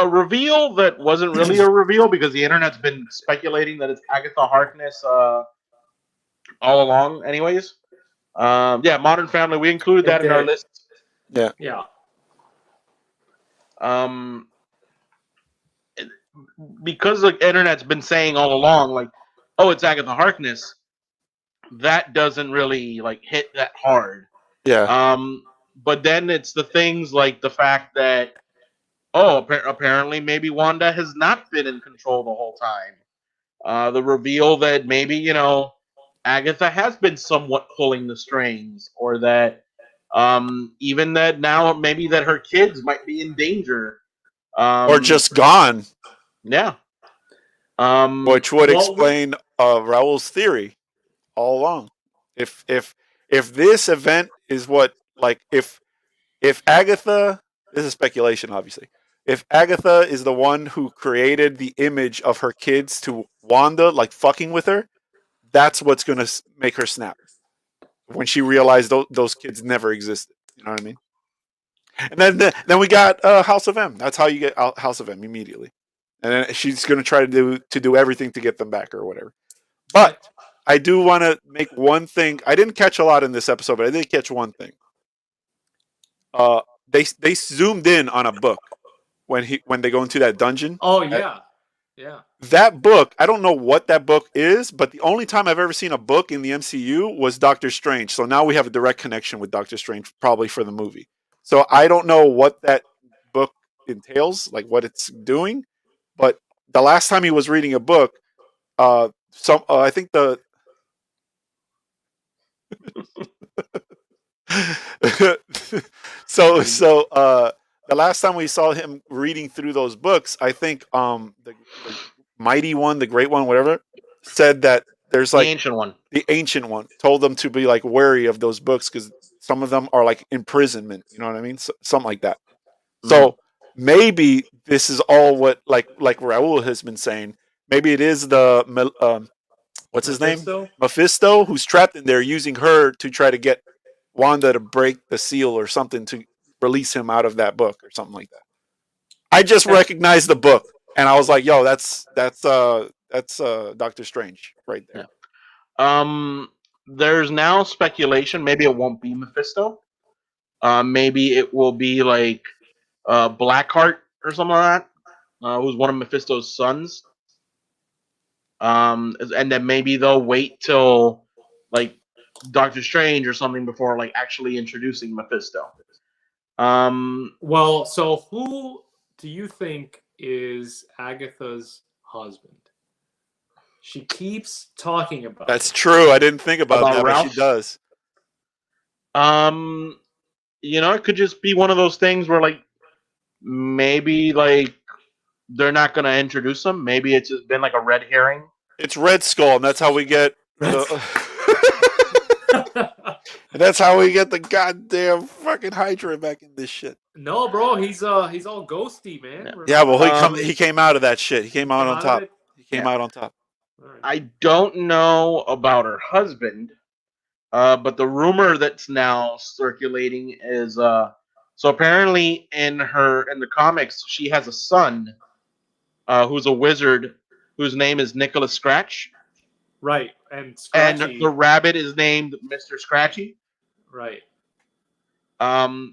reveal that wasn't really a reveal because the internet's been speculating that it's Agatha Harkness all along. Anyways. Modern Family. We included that in our list. Yeah. Yeah. Um, because the internet's been saying all along, like, oh, it's Agatha Harkness. That doesn't really like hit that hard. Yeah. But then it's the things like the fact that apparently maybe Wanda has not been in control the whole time. The reveal that maybe Agatha has been somewhat pulling the strings, or that even that now maybe that her kids might be in danger. Or just gone. Yeah. Which would Well, explain Raul's theory all along. If this event is what, like, if Agatha, this is speculation, obviously. If Agatha is the one who created the image of her kids to Wanda, like fucking with her, that's what's gonna make her snap when she realized those kids never existed. You know what I mean? And then we got House of M. That's how you get House of M immediately. And then she's gonna try to do everything to get them back or whatever. But I do want to make one thing. I didn't catch a lot in this episode, but I did catch one thing. They zoomed in on a book when they go into that dungeon. Oh yeah, yeah. That book, I don't know what that book is, but the only time I've ever seen a book in the MCU was Doctor Strange. So now we have a direct connection with Doctor Strange, probably for the movie. So I don't know what that book entails, like what it's doing. But the last time he was reading a book, I think the the last time we saw him reading through those books, I think the mighty one, the great one, whatever, said that there's like the ancient one told them to be like wary of those books because some of them are like imprisonment. You know what I mean? Something like that. Mm-hmm. So maybe this is all what like Raul has been saying. Maybe it is the what's his name? Mephisto, who's trapped in there, using her to try to get Wanda to break the seal or something to release him out of that book or something like that. I just recognized the book and I was like, "Yo, that's Doctor Strange right there." Yeah. There's now speculation. Maybe it won't be Mephisto. Maybe it will be like Blackheart or something like that, who's one of Mephisto's sons. And then maybe they'll wait till like Doctor Strange or something before like actually introducing Mephisto. Well, so who do you think is Agatha's husband? She keeps talking about. That's true. I didn't think about that, Ralph? but she does. It could just be one of those things where like maybe like they're not gonna introduce him. Maybe it's just been like a red herring. It's Red Skull, and that's how we get. And that's how we get the goddamn fucking Hydra back in this shit. No, bro, he's all ghosty, man. Yeah, well, he came out of that shit. He came out on top. He came out on top. I don't know about her husband, but the rumor that's now circulating is so apparently in the comics she has a son who's a wizard whose name is Nicholas Scratch. Right, and Scratchy. And the rabbit is named Mr. Scratchy. Right.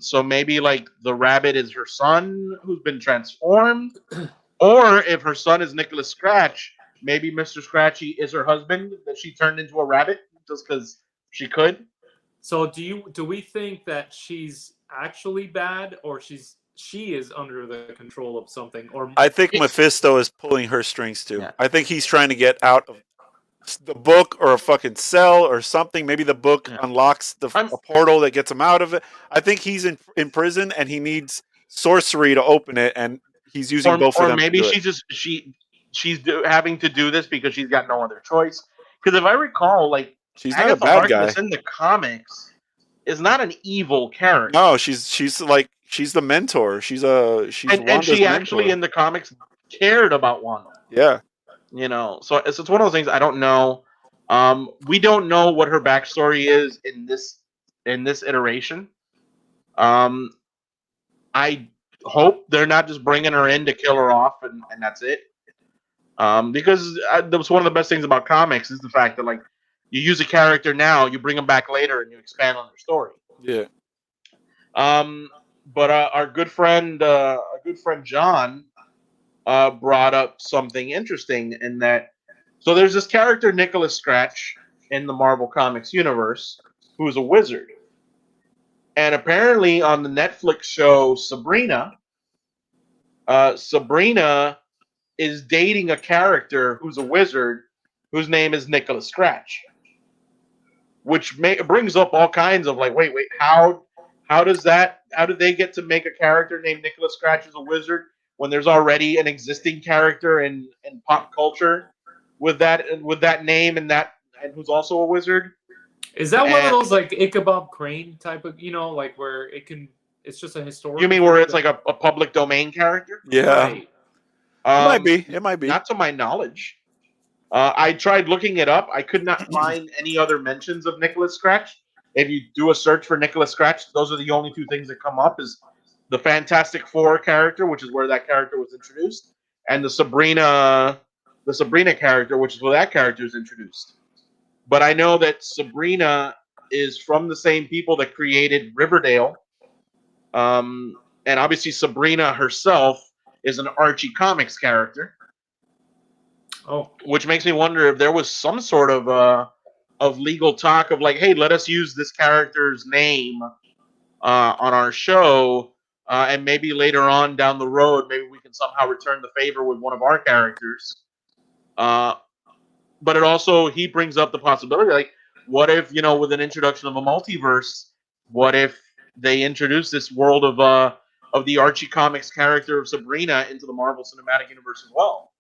So maybe like the rabbit is her son who's been transformed, or if her son is Nicholas Scratch, maybe Mr. Scratchy is her husband that she turned into a rabbit just because she could. So do we think that she's actually bad, or she is under the control of something? Or I think Mephisto is pulling her strings too. Yeah. I think he's trying to get out of the book or a fucking cell or something. Maybe the book unlocks a portal that gets him out of it. I think he's in prison and he needs sorcery to open it, and he's using both of them. Or maybe she's having to do this because she's got no other choice. Because if I recall, like she's not a bad guy in the comics is not an evil character. No, she's the mentor. She's and she mentor. Actually in the comics cared about Wanda. Yeah. So it's one of those things I don't know. We don't know what her backstory is in this iteration. I hope they're not just bringing her in to kill her off and that's it. Because that was one of the best things about comics is the fact that like you use a character now, you bring them back later, and you expand on their story. Yeah. But our good friend John brought up something interesting in that. So there's this character Nicholas Scratch in the Marvel Comics universe who's a wizard, and apparently on the Netflix show Sabrina, Sabrina is dating a character who's a wizard whose name is Nicholas Scratch, which brings up all kinds of like, wait, how did they get to make a character named Nicholas Scratch as a wizard when there's already an existing character in pop culture with that name and who's also a wizard? Is that one of those like Ichabod Crane type of, like where it's just a historical? You mean where it's like a public domain character? Yeah, Right. It might be. Not to my knowledge. I tried looking it up. I could not find any other mentions of Nicholas Scratch. If you do a search for Nicholas Scratch, those are the only two things that come up: is the Fantastic Four character, which is where that character was introduced, and the Sabrina character, which is where that character is introduced. But I know that Sabrina is from the same people that created Riverdale, and obviously Sabrina herself is an Archie Comics character. Oh, Which makes me wonder if there was some sort of legal talk of like, hey, let us use this character's name on our show, and maybe later on down the road, maybe we can somehow return the favor with one of our characters. But he brings up the possibility, like, what if, with an introduction of a multiverse, what if they introduce this world of the Archie Comics character of Sabrina into the Marvel Cinematic Universe as well?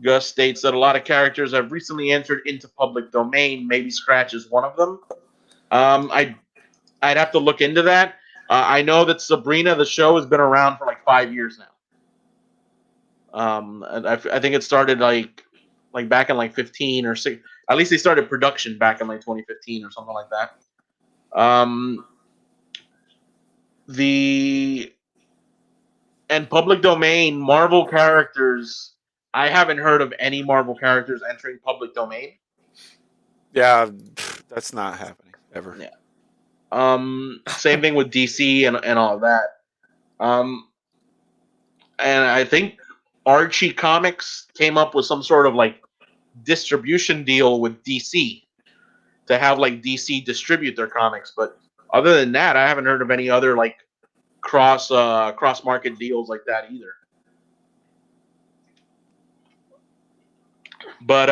Gus states that a lot of characters have recently entered into public domain. Maybe Scratch is one of them. I'd have to look into that. I know that Sabrina, the show, has been around for like 5 years now. And I think it started like back in like 15 or 6. At least they started production back in like 2015 or something like that. And public domain Marvel characters. I haven't heard of any Marvel characters entering public domain. Yeah, that's not happening ever. Yeah. Same thing with DC and all of that. And I think Archie Comics came up with some sort of like distribution deal with DC to have like DC distribute their comics. But other than that, I haven't heard of any other like cross market deals like that either. But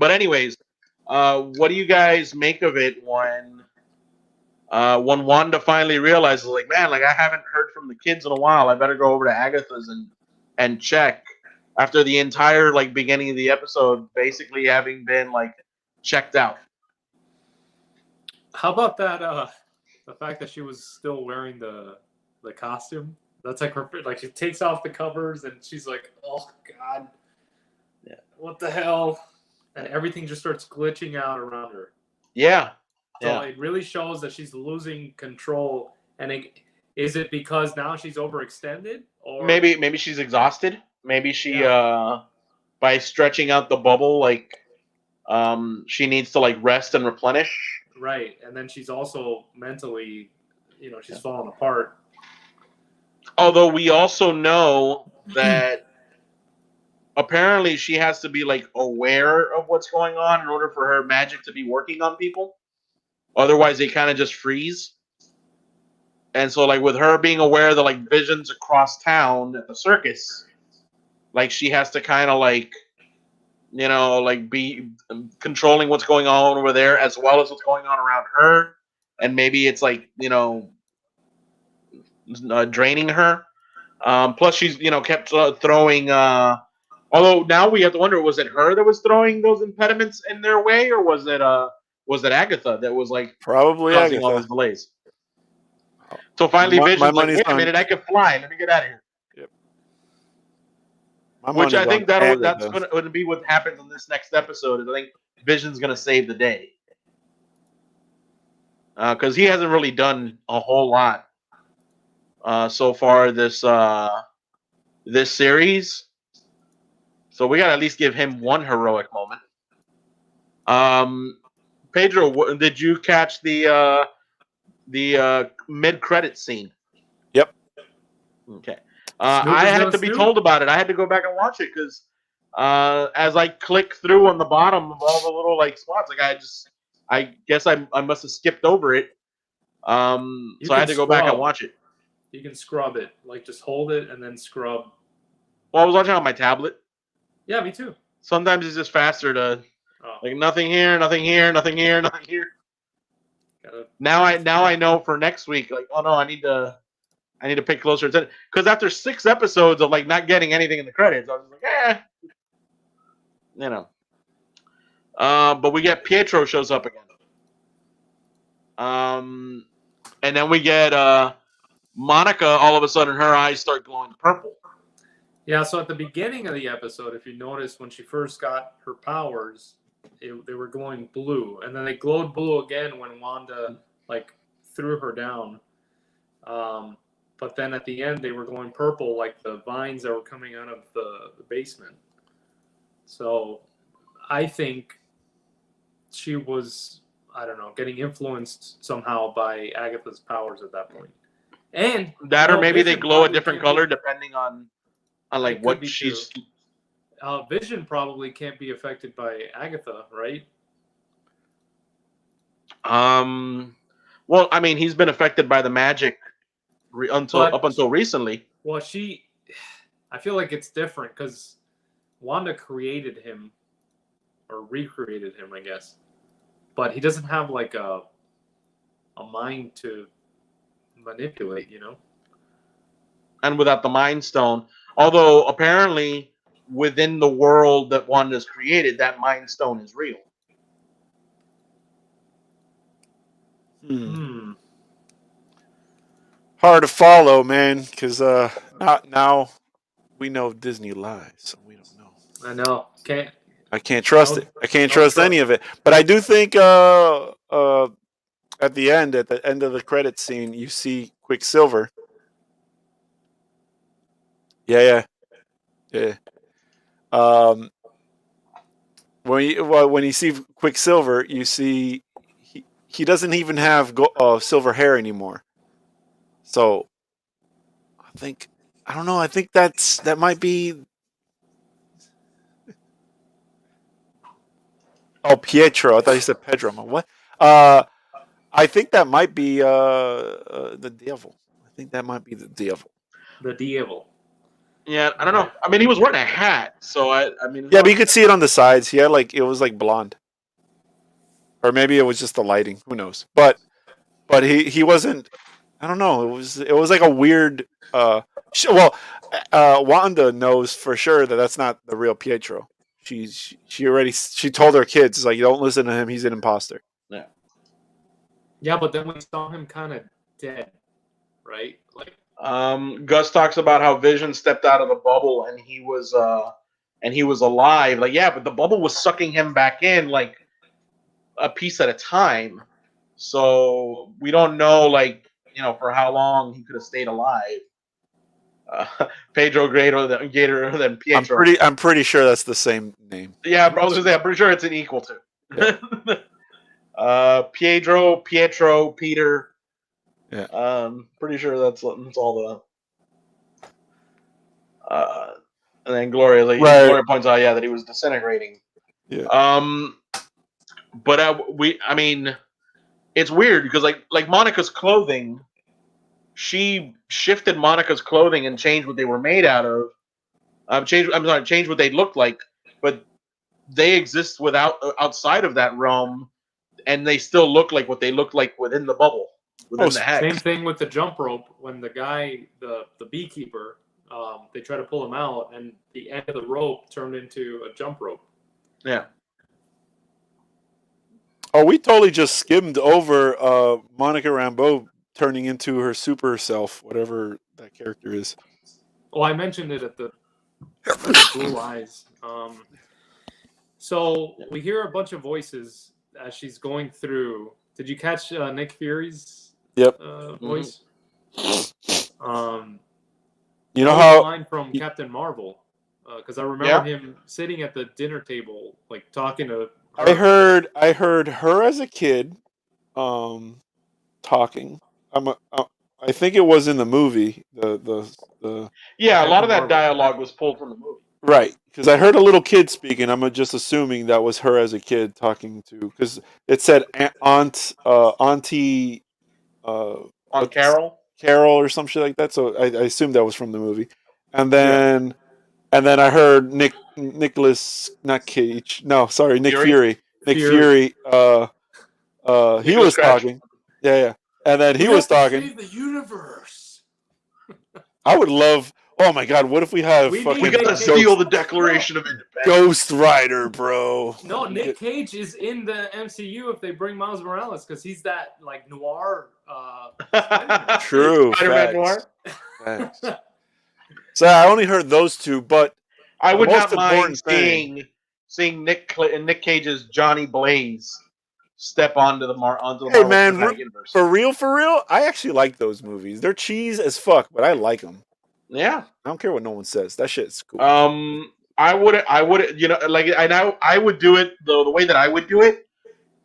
anyways, what do you guys make of it when Wanda finally realizes, like, man, like I haven't heard from the kids in a while. I better go over to Agatha's and check, after the entire like beginning of the episode basically having been like checked out. How about that? The fact that she was still wearing the costume. That's like her. Like she takes off the covers and she's like, "Oh God, yeah, what the hell?" And everything just starts glitching out around her. Yeah. So it really shows that she's losing control. And is it because now she's overextended, or maybe she's exhausted? Maybe she by stretching out the bubble, like she needs to like rest and replenish. Right, and then she's also mentally, she's falling apart. Although we also know that apparently she has to be like aware of what's going on in order for her magic to be working on people. Otherwise, they kind of just freeze. And so, like with her being aware that like Vision's across town at the circus, like she has to kind of like, like be controlling what's going on over there as well as what's going on around her, and maybe it's like draining her. Plus, she's kept throwing. Although now we have to wonder, was it her that was throwing those impediments in their way, or was it Agatha that was like probably causing Agatha. all those delays? So finally, Vision's like, wait a minute, I can fly. Let me get out of here. Yep. Which I think that's going to be what happens in this next episode. Is I think Vision's going to save the day. Because he hasn't really done a whole lot so far this series. So we got to at least give him one heroic moment. Pedro, did you catch the mid-credit scene? Yep. Okay. Snoop I is had gonna to be Snoop? told about it. I had to go back and watch it because as I click through on the bottom of all the little like spots, like I guess I must have skipped over it. So I had to go back and watch it. You can scrub it, like just hold it and then scrub. Well, I was watching on my tablet. Yeah, me too. Sometimes it's just faster to like nothing here, nothing here, nothing here, nothing here. Now I know for next week. Like, oh no, I need to pay closer attention because after 6 episodes of like not getting anything in the credits, I was like, you know. But we get Pietro shows up again. And then we get Monica. All of a sudden, her eyes start glowing purple. Yeah. So at the beginning of the episode, if you notice, when she first got her powers, they were glowing blue, and then they glowed blue again when Wanda like threw her down. But then at the end, they were glowing purple, like the vines that were coming out of the basement. So I think she was, I don't know, getting influenced somehow by Agatha's powers at that point. And that, or maybe they Vision glow a different probably color depending on like what she's. Vision probably can't be affected by Agatha, right? Well, I mean, he's been affected by the magic up until recently. Well, I feel like it's different because Wanda created him or recreated him, I guess. But he doesn't have like a mind to manipulate, you know? And without the Mind Stone, although apparently within the world that Wanda's created, that Mind Stone is real. Hard to follow, man, because now we know Disney lies, so we don't know. I know. I can't trust it. I can't trust any of it. But I do think at the end of the credits scene, you see Quicksilver. Yeah. When you see Quicksilver, you see he doesn't even have silver hair anymore. So I don't know. I think that might be. Oh, Pietro. I thought you said Pedro. What? I think that might be the devil. I think that might be the devil. The devil. Yeah, I don't know. I mean, he was wearing a hat, so I mean. Yeah, but you could see it on the sides. He had it was like blonde, or maybe it was just the lighting. Who knows? But he wasn't. I don't know. It was like a weird. Wanda knows for sure that that's not the real Pietro. She told her kids, like, you don't listen to him. He's an imposter. Yeah. Yeah, but then we saw him kind of dead, right? Like. Gus talks about how Vision stepped out of the bubble and he was alive. Like, yeah, but the bubble was sucking him back in like a piece at a time. So we don't know, like, for how long he could have stayed alive. Pedro greater than Pietro. I'm pretty sure that's the same name. Yeah, I was gonna say, I'm pretty sure it's an equal to. Yeah. Pietro, Peter. Yeah. Pretty sure that's all the. And then Gloria points out, that he was disintegrating. Yeah. But I mean, it's weird because like Monica's clothing, she shifted Monica's clothing and changed what they were made out of. Changed what they looked like, but they exist outside of that realm, and they still look like what they look like within the bubble. The hex. Same thing with the jump rope. When the guy, the beekeeper, they try to pull him out, and the end of the rope turned into a jump rope. Yeah. Oh, we totally just skimmed over Monica Rambeau turning into her super self, whatever that character is. Well, I mentioned it at the blue eyes. So we hear a bunch of voices as she's going through. Did you catch Nick Fury's voice? You know how line from Captain Marvel, because I remember him sitting at the dinner table, like talking to I heard her as a kid, talking. I think it was in the movie. The Yeah, a lot of Captain that Marvel. dialogue was pulled from the movie. right, because I heard a little kid speaking. I'm just assuming that was her as a kid talking to, because it said auntie, On what's Carol? Carol or some shit like that. So I assumed that was from the movie, and Yeah. then I heard Nicholas, not Cage. No, sorry, Nick Fury? Fury. Nick Fury. Fury. He Nicholas was Scratch? talking. Yeah, yeah. And then We he was have to talking. save the universe. I would love. Oh my god, what if we have We We need fucking Nick gotta Cage. steal the Declaration of Independence. Ghost Rider, bro? No, Nick Cage is in the MCU if they bring Miles Morales because he's that like noir. Spider-Man. True. Spider-Man Facts. Noir. Facts. So I only heard those two, but I the would most not mind important thing. seeing Nick Cage's Johnny Blaze step onto the Hey Marvel man, Cinematic Universe. for real, I actually like those movies. They're cheese as fuck, but I like them. Yeah. I don't care what no one says. That shit's cool. I would, you know, like I would do it the way that I would do it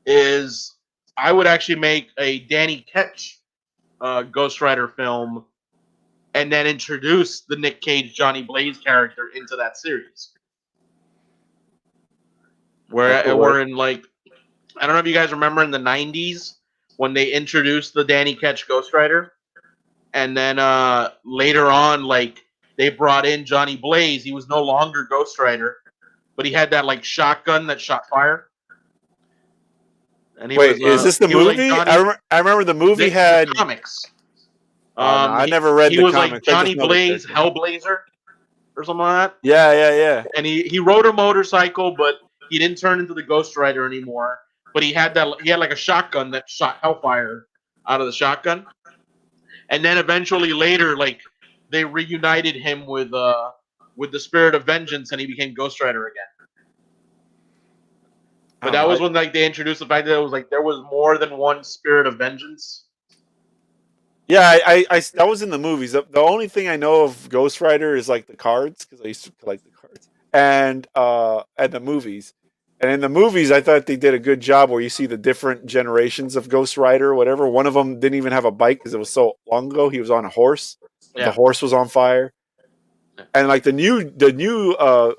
is I would actually make a Danny Ketch Ghost Rider film and then introduce the Nick Cage Johnny Blaze character into that series. Where in like I don't know if you guys remember in the 90s when they introduced the Danny Ketch Ghost Rider and then later on like they brought in Johnny Blaze. He was no longer Ghost Rider, but he had that like shotgun that shot fire. And he Wait, was is this the he was like movie? Johnny, I remember the movie the had. comics. Oh, no, I never read he the was comics. like I just Johnny know the Blaze, character. Hellblazer, or something like that. Yeah. And he rode a motorcycle, but he didn't turn into the Ghost Rider anymore. But he had like a shotgun that shot hellfire out of the shotgun. And then eventually later, like they reunited him with the Spirit of Vengeance, and he became Ghost Rider again. But that was when like they introduced the fact that it was like there was more than one Spirit of Vengeance. Yeah, I that was in the movies. The only thing I know of Ghost Rider is like the cards, because I used to collect the cards, and the movies. And in the movies, I thought they did a good job where you see the different generations of Ghost Rider or whatever. One of them didn't even have a bike because it was so long ago. He was on a horse. Yeah. The horse was on fire. And like the new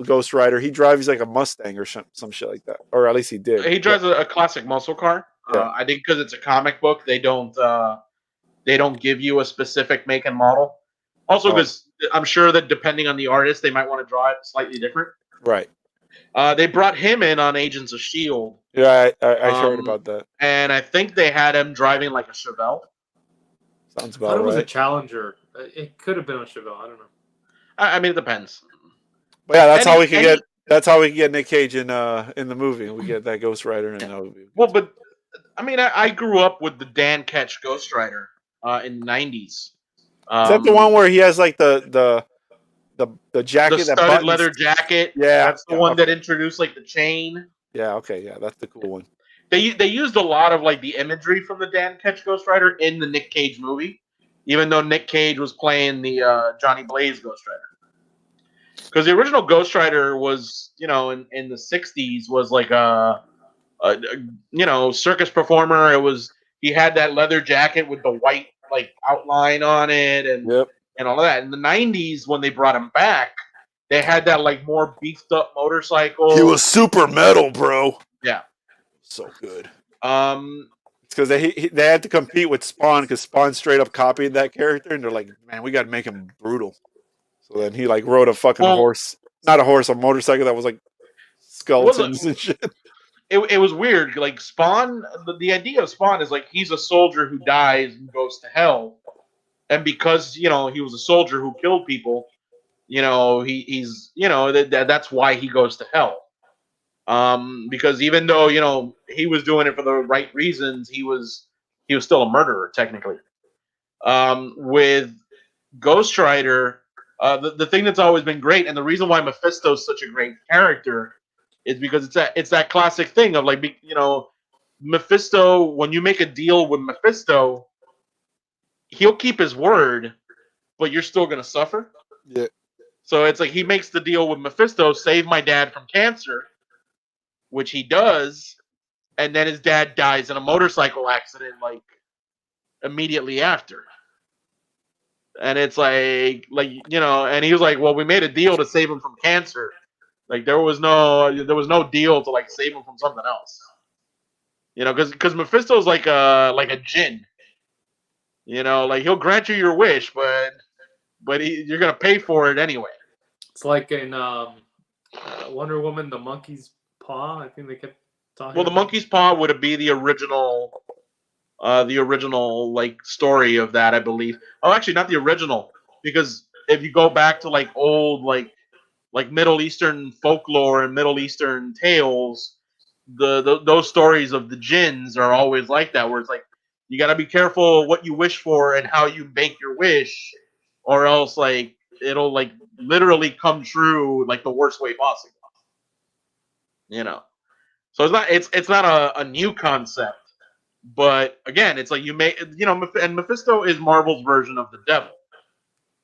Ghost Rider, he drives like a Mustang or some shit like that, or at least he did. He drives a classic muscle car. Yeah. I think because it's a comic book, they don't give you a specific make and model. Also, because I'm sure that depending on the artist, they might want to draw it slightly different. Right. They brought him in on Agents of S.H.I.E.L.D. Yeah, I heard about that. And I think they had him driving like a Chevelle. Sounds I about thought it was a right. Challenger. It could have been a Chevelle. I don't know. I mean, it depends. But yeah, that's how we can get. That's how we can get Nick Cage in the movie. We get that Ghost Rider, and that would be well. But I mean, I grew up with the Dan Ketch Ghost Rider in the 90s. Is that the one where he has like the jacket, the that studded buttons? leather jacket? Yeah, that's the one that introduced like the chain. Yeah, okay, yeah, that's the cool one. They used a lot of like the imagery from the Dan Ketch Ghost Rider in the Nick Cage movie, even though Nick Cage was playing the Johnny Blaze Ghost Rider. Because the original Ghost Rider was, in the 60s was like a circus performer. He had that leather jacket with the white like outline on it and all of that. In the 90s, when they brought him back, they had that like more beefed up motorcycle. He was super metal, bro. Yeah, so good. It's because they had to compete with Spawn, because Spawn straight up copied that character, and they're like, man, we got to make him brutal. So then he like rode a fucking horse, not a horse, a motorcycle that was like skeletons and shit. It was weird. Like Spawn, the idea of Spawn is like he's a soldier who dies and goes to hell, and because he was a soldier who killed people, he's that's why he goes to hell. Because even though he was doing it for the right reasons, he was still a murderer technically. With Ghost Rider. The thing that's always been great, and the reason why Mephisto's such a great character, is because it's that classic thing of like Mephisto. When you make a deal with Mephisto, he'll keep his word, but you're still gonna suffer. Yeah. So it's like he makes the deal with Mephisto: save my dad from cancer, which he does, and then his dad dies in a motorcycle accident like immediately after. And it's like and he was like, well, we made a deal to save him from cancer. Like there was no deal to like save him from something else. Because Mephisto's like a djinn. Like he'll grant you your wish, but you're gonna pay for it anyway. It's like in Wonder Woman, the monkey's paw. I think they kept talking. Well, the monkey's paw would be the original like story of that, I believe. Oh, actually, not the original, because if you go back to like old like Middle Eastern folklore and Middle Eastern tales, those stories of the jinns are always like that, where it's like you got to be careful what you wish for and how you make your wish, or else like it'll like literally come true like the worst way possible. So it's not a new concept, but again, it's like you may and Mephisto is Marvel's version of the devil.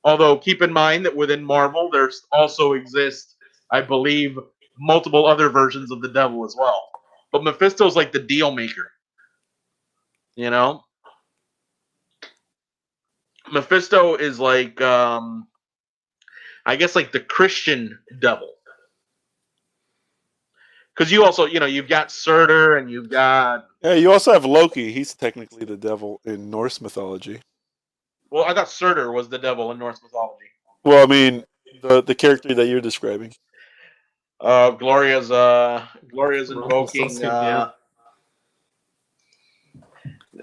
Although keep in mind that within Marvel there also exist, I believe, multiple other versions of the devil as well. But Mephisto's like the deal maker. Mephisto is like I guess like the Christian devil. Because you also, you've got Surtur and you've got... Yeah, you also have Loki. He's technically the devil in Norse mythology. Well, I thought Surtur was the devil in Norse mythology. Well, I mean, the character that you're describing. Gloria's invoking... Yeah.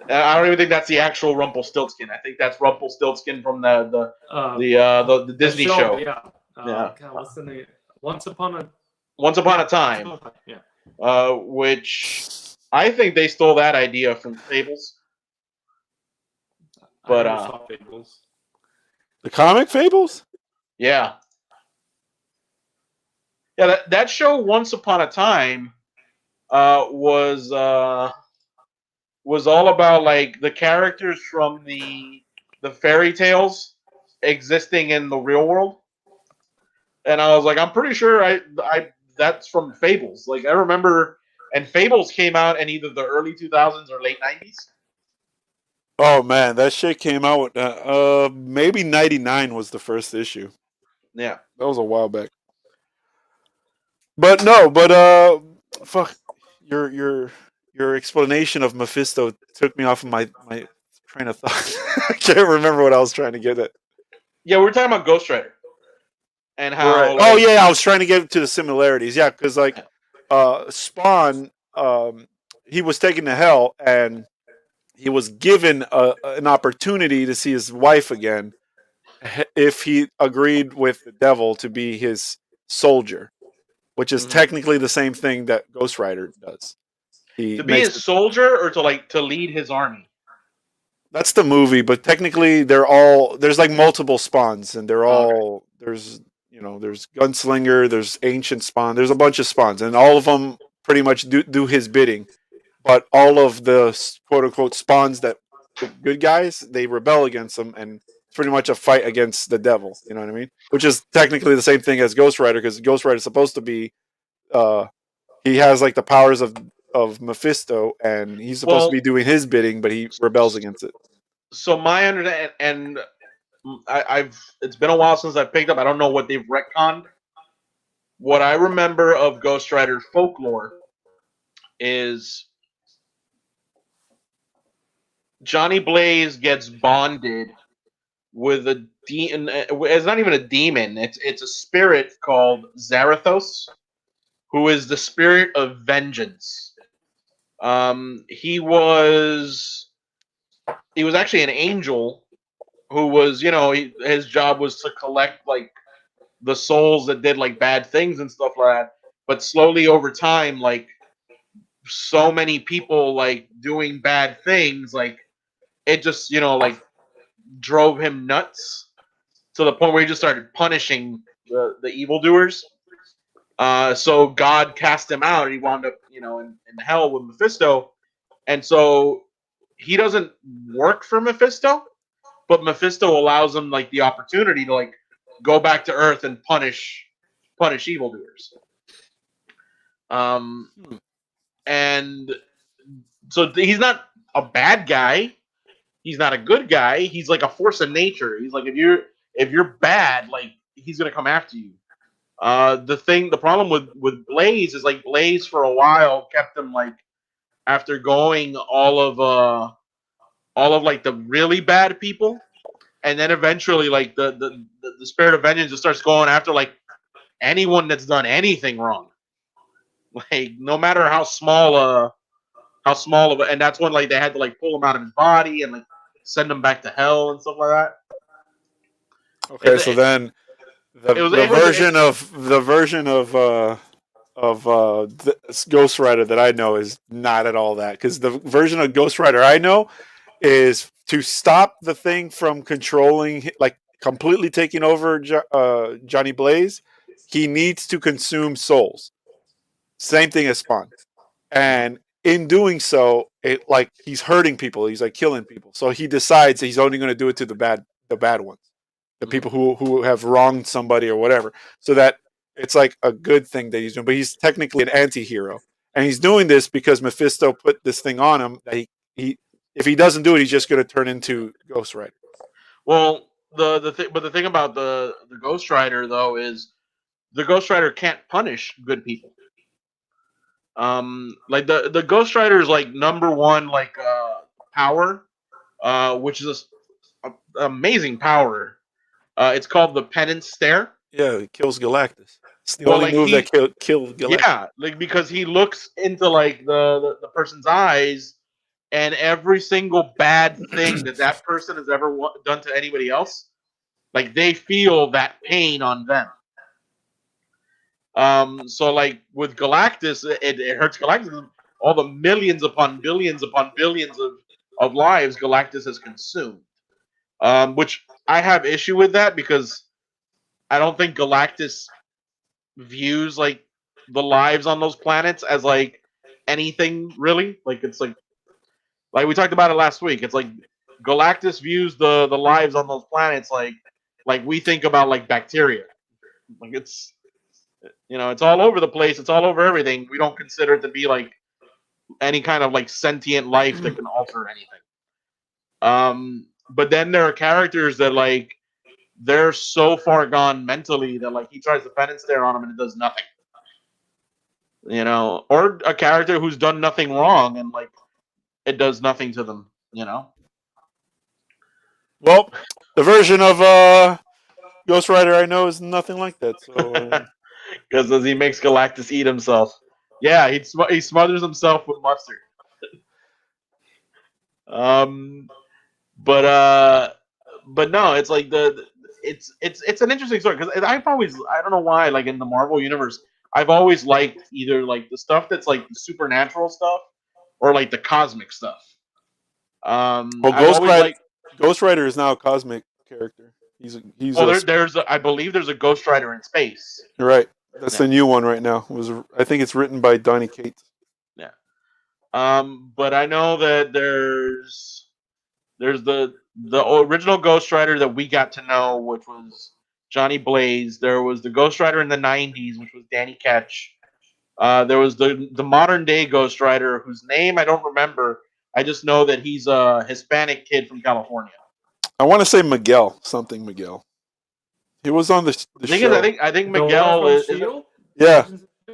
I don't even think that's the actual Rumpelstiltskin. I think that's Rumpelstiltskin from the Disney show. Yeah. God, what's the name? Once Upon a Time. Yeah. Which I think they stole that idea from Fables. But I never saw Fables. The comic Fables? Yeah. Yeah, that show Once Upon a Time was all about like the characters from the fairy tales existing in the real world. And I was like, I'm pretty sure I that's from Fables. Like I remember, and Fables came out in either the early 2000s or late 90s. Oh man, that shit came out. Maybe 99 was the first issue. Yeah, that was a while back. But no, fuck your explanation of Mephisto took me off of my train of thought. I can't remember what I was trying to get at. Yeah, we were talking about Ghost Rider. And how? Right. Like, oh yeah, I was trying to get to the similarities. Yeah, because like Spawn, he was taken to hell, and he was given an opportunity to see his wife again if he agreed with the devil to be his soldier, which is technically the same thing that Ghost Rider does. To be his soldier or to lead his army? That's the movie, but technically there's like multiple spawns, and they're all there's Gunslinger, there's Ancient Spawn, there's a bunch of spawns, and all of them pretty much do his bidding. But all of the quote unquote spawns that the good guys, they rebel against them, and it's pretty much a fight against the devil. You know what I mean? Which is technically the same thing as Ghost Rider, because Ghost Rider is supposed to be he has like the powers of Mephisto, and he's supposed to be doing his bidding, but he rebels against it. So my understanding, and it's been a while since I've picked up. I don't know what they've retconned. What I remember of Ghost Rider's folklore is Johnny Blaze gets bonded with a demon. It's not even a demon. It's a spirit called Zarathos, who is the spirit of vengeance. He was actually an angel who was, his job was to collect like the souls that did like bad things and stuff like that. But slowly over time, like so many people like doing bad things, like it just, like drove him nuts to the point where he just started punishing the evildoers. So God cast him out, and he wound up, in hell with Mephisto. And so he doesn't work for Mephisto, but Mephisto allows him like the opportunity to like go back to Earth and punish evildoers. Um, and so he's not a bad guy. He's not a good guy. He's like a force of nature. He's like if you're bad, like he's gonna come after you. The problem with Blaze is like Blaze for a while kept him like after going all of like the really bad people, and then eventually like the spirit of vengeance just starts going after like anyone that's done anything wrong. Like no matter how small of a, and that's when like they had to like pull him out of his body and like send him back to hell and stuff like that. Okay, so then the version of Ghost Rider that I know is not at all that, because the version of Ghost Rider I know is to stop the thing from controlling, like completely taking over Johnny Blaze. He needs to consume souls. Same thing as Spawn, and in doing so, it like he's hurting people. He's like killing people. So he decides he's only going to do it to the bad ones, the people who have wronged somebody or whatever. So that it's like a good thing that he's doing. But he's technically an anti-hero, and he's doing this because Mephisto put this thing on him that he if he doesn't do it, he's just going to turn into Ghost Rider. Well, the thing about the Ghost Rider though is the Ghost Rider can't punish good people. Like the Ghost Rider is like number one like power, which is a amazing power. It's called the Penance Stare. Yeah, it kills Galactus. It's the only move that killed Galactus. Yeah, like because he looks into like the person's eyes, and every single bad thing that person has ever done to anybody else, like they feel that pain on them. So like with Galactus, it hurts Galactus. All the millions upon billions of lives Galactus has consumed. Which I have issue with that because I don't think Galactus views like the lives on those planets as like anything really. Like it's like we talked about it last week. It's like Galactus views the lives on those planets like we think about like bacteria. Like it's it's all over the place. It's all over everything. We don't consider it to be like any kind of like sentient life that can alter anything. But then there are characters that like they're so far gone mentally that like he tries to penance stare on them and it does nothing. Or a character who's done nothing wrong and like it does nothing to them. Well, the version of Ghost Rider I know is nothing like that. So because he makes Galactus eat himself. Yeah, he smothers himself with mustard. But no, it's like it's an interesting story because I don't know why, like in the Marvel universe I've always liked either like the stuff that's like the supernatural stuff or like the cosmic stuff. Ghost Rider is now a cosmic character. I believe there's a Ghost Rider in space. You're right. That's the new one right now. I think it's written by Donny Cates. Yeah. But I know that there's the original Ghost Rider that we got to know, which was Johnny Blaze. There was the Ghost Rider in the '90s, which was Danny Ketch. There was the modern day Ghost Rider, whose name I don't remember. I just know that he's a Hispanic kid from California. I want to say Miguel. He was on the show. I think Miguel is. Yeah,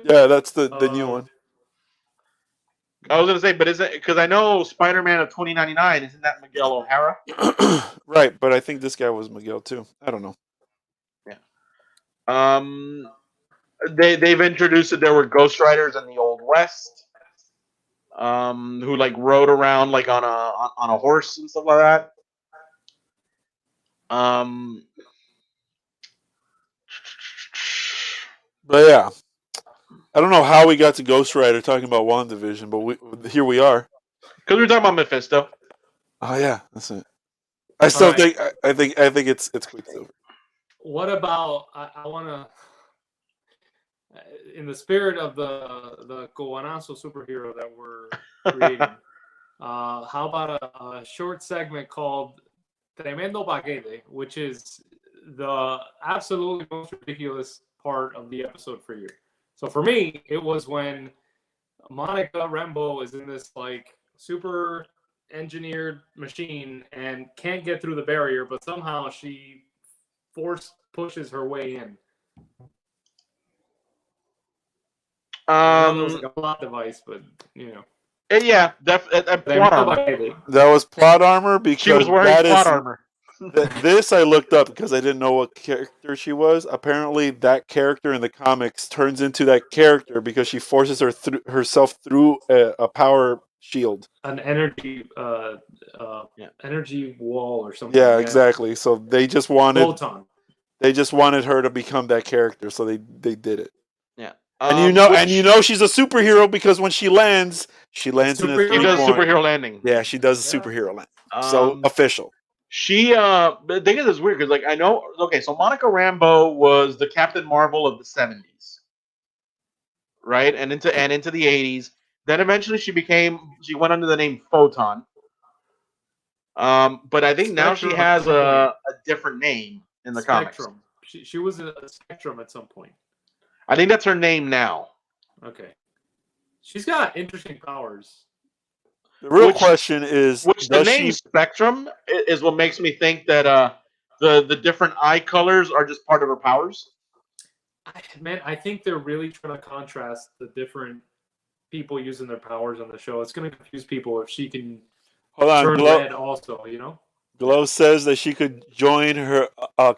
that's the new one. I was gonna say, but is it because I know Spider-Man of 2099? Isn't that Miguel O'Hara? Right, but I think this guy was Miguel too. I don't know. Yeah. They've introduced that there were Ghost Riders in the Old West, who like rode around like on a horse and stuff like that. But yeah, I don't know how we got to Ghost Rider talking about WandaVision, but here we are. Because we're talking about Mephisto. Oh yeah, that's it. I still think it's Quicksilver. What about I want to, in the spirit of the Cubanazo superhero that we're creating, how about a short segment called Tremendo Paquete, which is the absolutely most ridiculous part of the episode for you. So for me, it was when Monica Rambeau is in this like super engineered machine and can't get through the barrier, but somehow she pushes her way in. I know there was like a plot device, but Yeah, plot armor. That was plot armor because she was wearing plot armor. This I looked up because I didn't know what character she was. Apparently, that character in the comics turns into that character because she forces herself through a power shield, an energy energy wall or something. Yeah, exactly. So they just wanted photon. They just wanted her to become that character, so they did it. Yeah. And you know she's a superhero because when she lands in a 3-point. She does superhero landing. Yeah, she does a superhero landing. So official. She the thing is, it's weird because like I know. Okay, so Monica Rambeau was the Captain Marvel of the 70s, right? And into the 80s. Then eventually she went under the name Photon. But I think now she has a different name in the Spectrum. comics. She was a Spectrum at some point. I think that's her name now. Okay. She's got interesting powers. The real question is, the name Spectrum is what makes me think that the different eye colors are just part of her powers. I think they're really trying to contrast the different people using their powers on the show. It's going to confuse people if she can turn red also, Glow says that she could join her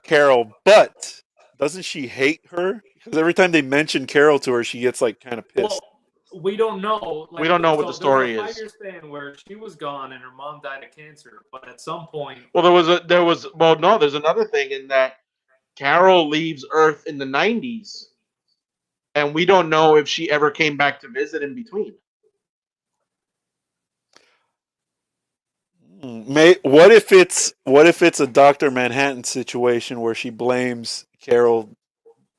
Carol, but doesn't she hate her? Because every time they mention Carol to her, she gets like kind of pissed. Well, we don't know. We don't know what the story is. There's a 5-year span where she was gone and her mom died of cancer, but at some point. Well, there's another thing in that Carol leaves Earth in the 90s, and we don't know if she ever came back to visit in between. What if it's a Dr. Manhattan situation where she blames Carol,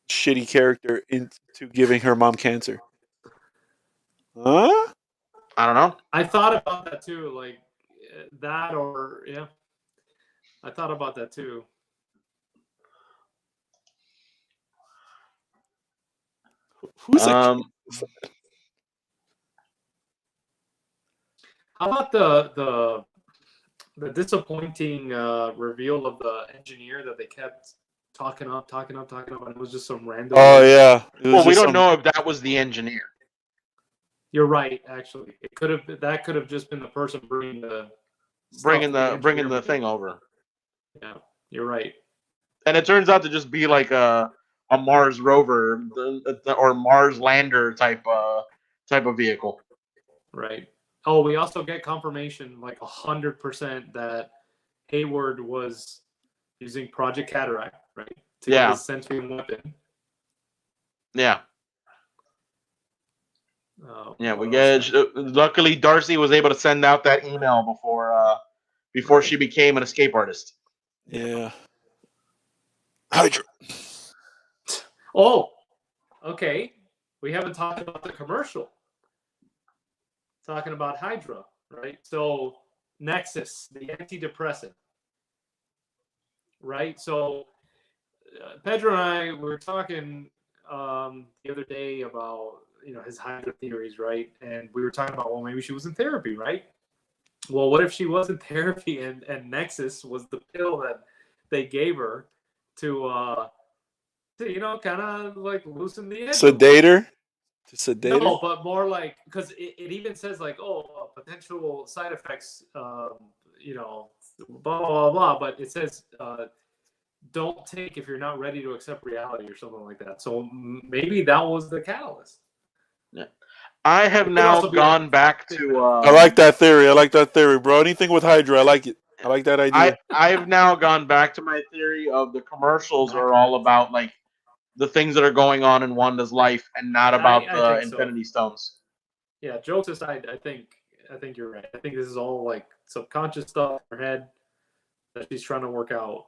shitty character, into giving her mom cancer? Huh? I don't know. I thought about that too, like that, or yeah. I thought about that too. Who's How about the disappointing reveal of the engineer that they kept talking up, and it was just some random. Oh yeah. Well, we don't know if that was the engineer. You're right. Actually, that could have just been the person bringing the thing over. Yeah, you're right. And it turns out to just be like a Mars rover or Mars lander type of vehicle. Right. Oh, we also get confirmation, like 100%, that Hayward was using Project Cataract, right? To get his sentient weapon. Yeah. We get. Luckily, Darcy was able to send out that email before she became an escape artist. Yeah. Hydra. Oh, okay. We haven't talked about the commercial. Talking about Hydra, right? So Nexus, the antidepressant, right? So Pedro and I were talking the other day about his Hydra theories, right? And we were talking about, well, maybe she was in therapy, right? Well, what if she was in therapy and Nexus was the pill that they gave her to kind of like loosen the edge. Sedate her? To sedate No, her? but more like, because it even says like, potential side effects, blah, blah, blah, but it says don't take if you're not ready to accept reality or something like that. So maybe that was the catalyst. Yeah. I have now gone back to... I like that theory, bro. Anything with Hydra, I like it. I like that idea. I've now gone back to my theory of the commercials are all about like the things that are going on in Wanda's life and not about the Infinity Stones. Yeah, jokes aside, I think you're right. I think this is all like subconscious stuff in her head that she's trying to work out.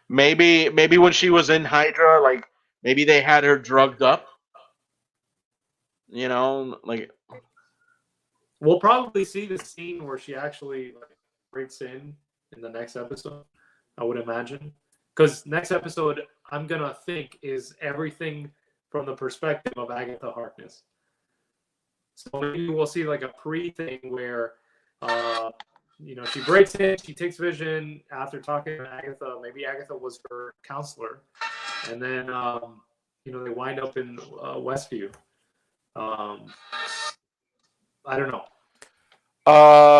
Maybe when she was in Hydra, like maybe they had her drugged up. Like we'll probably see the scene where she actually breaks in the next episode, I would imagine. Because next episode, I'm gonna think, is everything from the perspective of Agatha Harkness. So maybe we'll see like a pre-thing where, she breaks in, she takes Vision after talking to Agatha. Maybe Agatha was her counselor, and then they wind up in Westview. I don't know.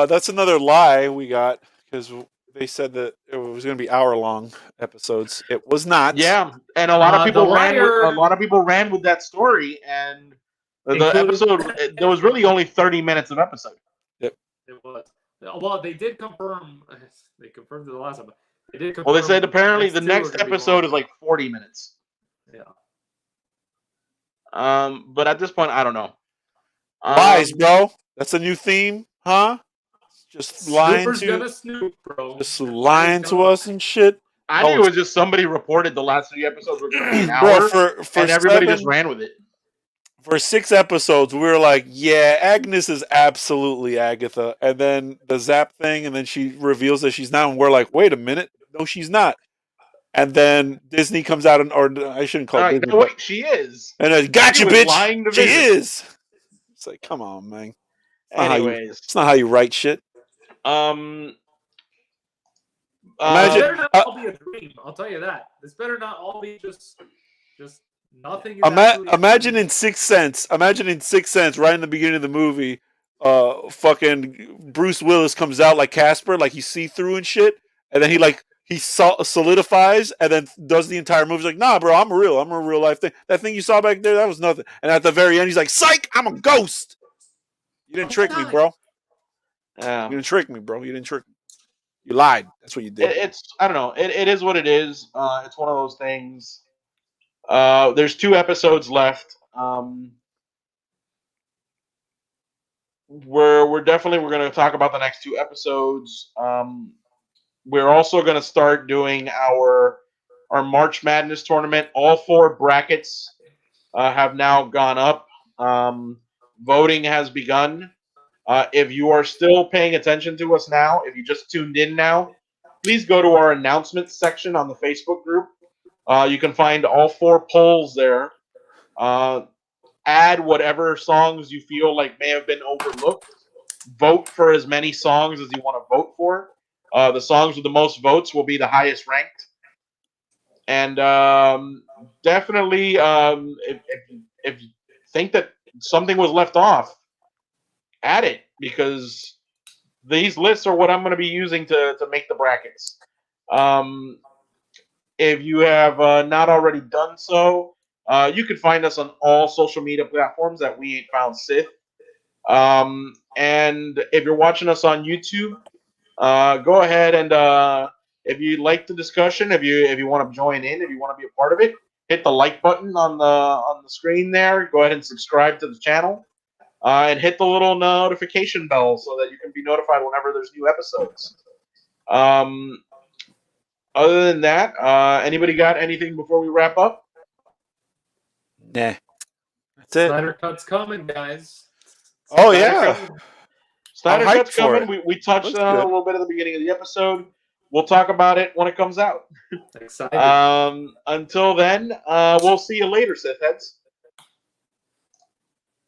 That's another lie we got because they said that it was going to be hour-long episodes. It was not. Yeah, and a lot of people ran with that story, and the episode there was really only 30 minutes of episode. Yep. It was. Well, they did confirm. They confirmed the last one. They did confirm. Well, they said apparently the next episode is like 40 minutes. Yeah. But at this point, I don't know. Lies, bro. That's a new theme, huh? Just lying gonna snoop, bro. Just lying to us and shit. I think it was just somebody reported the last 3 episodes were going to be an hour, and everybody just ran with it. For 6 episodes, we were like, yeah, Agnes is absolutely Agatha. And then the Zap thing, and then she reveals that she's not, and we're like, wait a minute. No, she's not. And then Disney comes out, or I shouldn't call it Disney. No, wait, she is. And gotcha, bitch. She is. It's like, come on, man. It's not how you write shit. Imagine, this better not all be a dream. I'll tell you that. This better not all be just nothing. Imagine in Sixth Sense. Imagine in Sixth Sense, right in the beginning of the movie, fucking Bruce Willis comes out like Casper, like he's see-through and shit, and then he solidifies and then does the entire movie. He's like, nah, bro, I'm a real life thing. That thing you saw back there, that was nothing. And at the very end, he's like, psych, I'm a ghost. You didn't trick me, bro. You didn't trick me, bro. You didn't trick me. You lied. That's what you did. I don't know. It is what it is. It's one of those things. There's 2 episodes left. We're going to talk about the next 2 episodes. We're also going to start doing our March Madness tournament. All 4 brackets have now gone up. Voting has begun. If you are still paying attention to us now, if you just tuned in now, please go to our announcements section on the Facebook group. You can find all 4 polls there. Add whatever songs you feel like may have been overlooked. Vote for as many songs as you want to vote for. The songs with the most votes will be the highest ranked. And definitely, if you think that something was left off, add it, because these lists are what I'm going to be using to make the brackets. If you have not already done so, you can find us on all social media platforms at We Ain't Found Sith. And if you're watching us on YouTube, go ahead and if you like the discussion, if you want to join in, if you want to be a part of it, hit the like button on the screen there. Go ahead and subscribe to the channel. And hit the little notification bell so that you can be notified whenever there's new episodes. Other than that, anybody got anything before we wrap up? Nah. That's it. Snyder Cut's coming, guys. Snyder Cut's coming. We touched on it a little bit at the beginning of the episode. We'll talk about it when it comes out. Excited. Until then, we'll see you later, Sith Heads.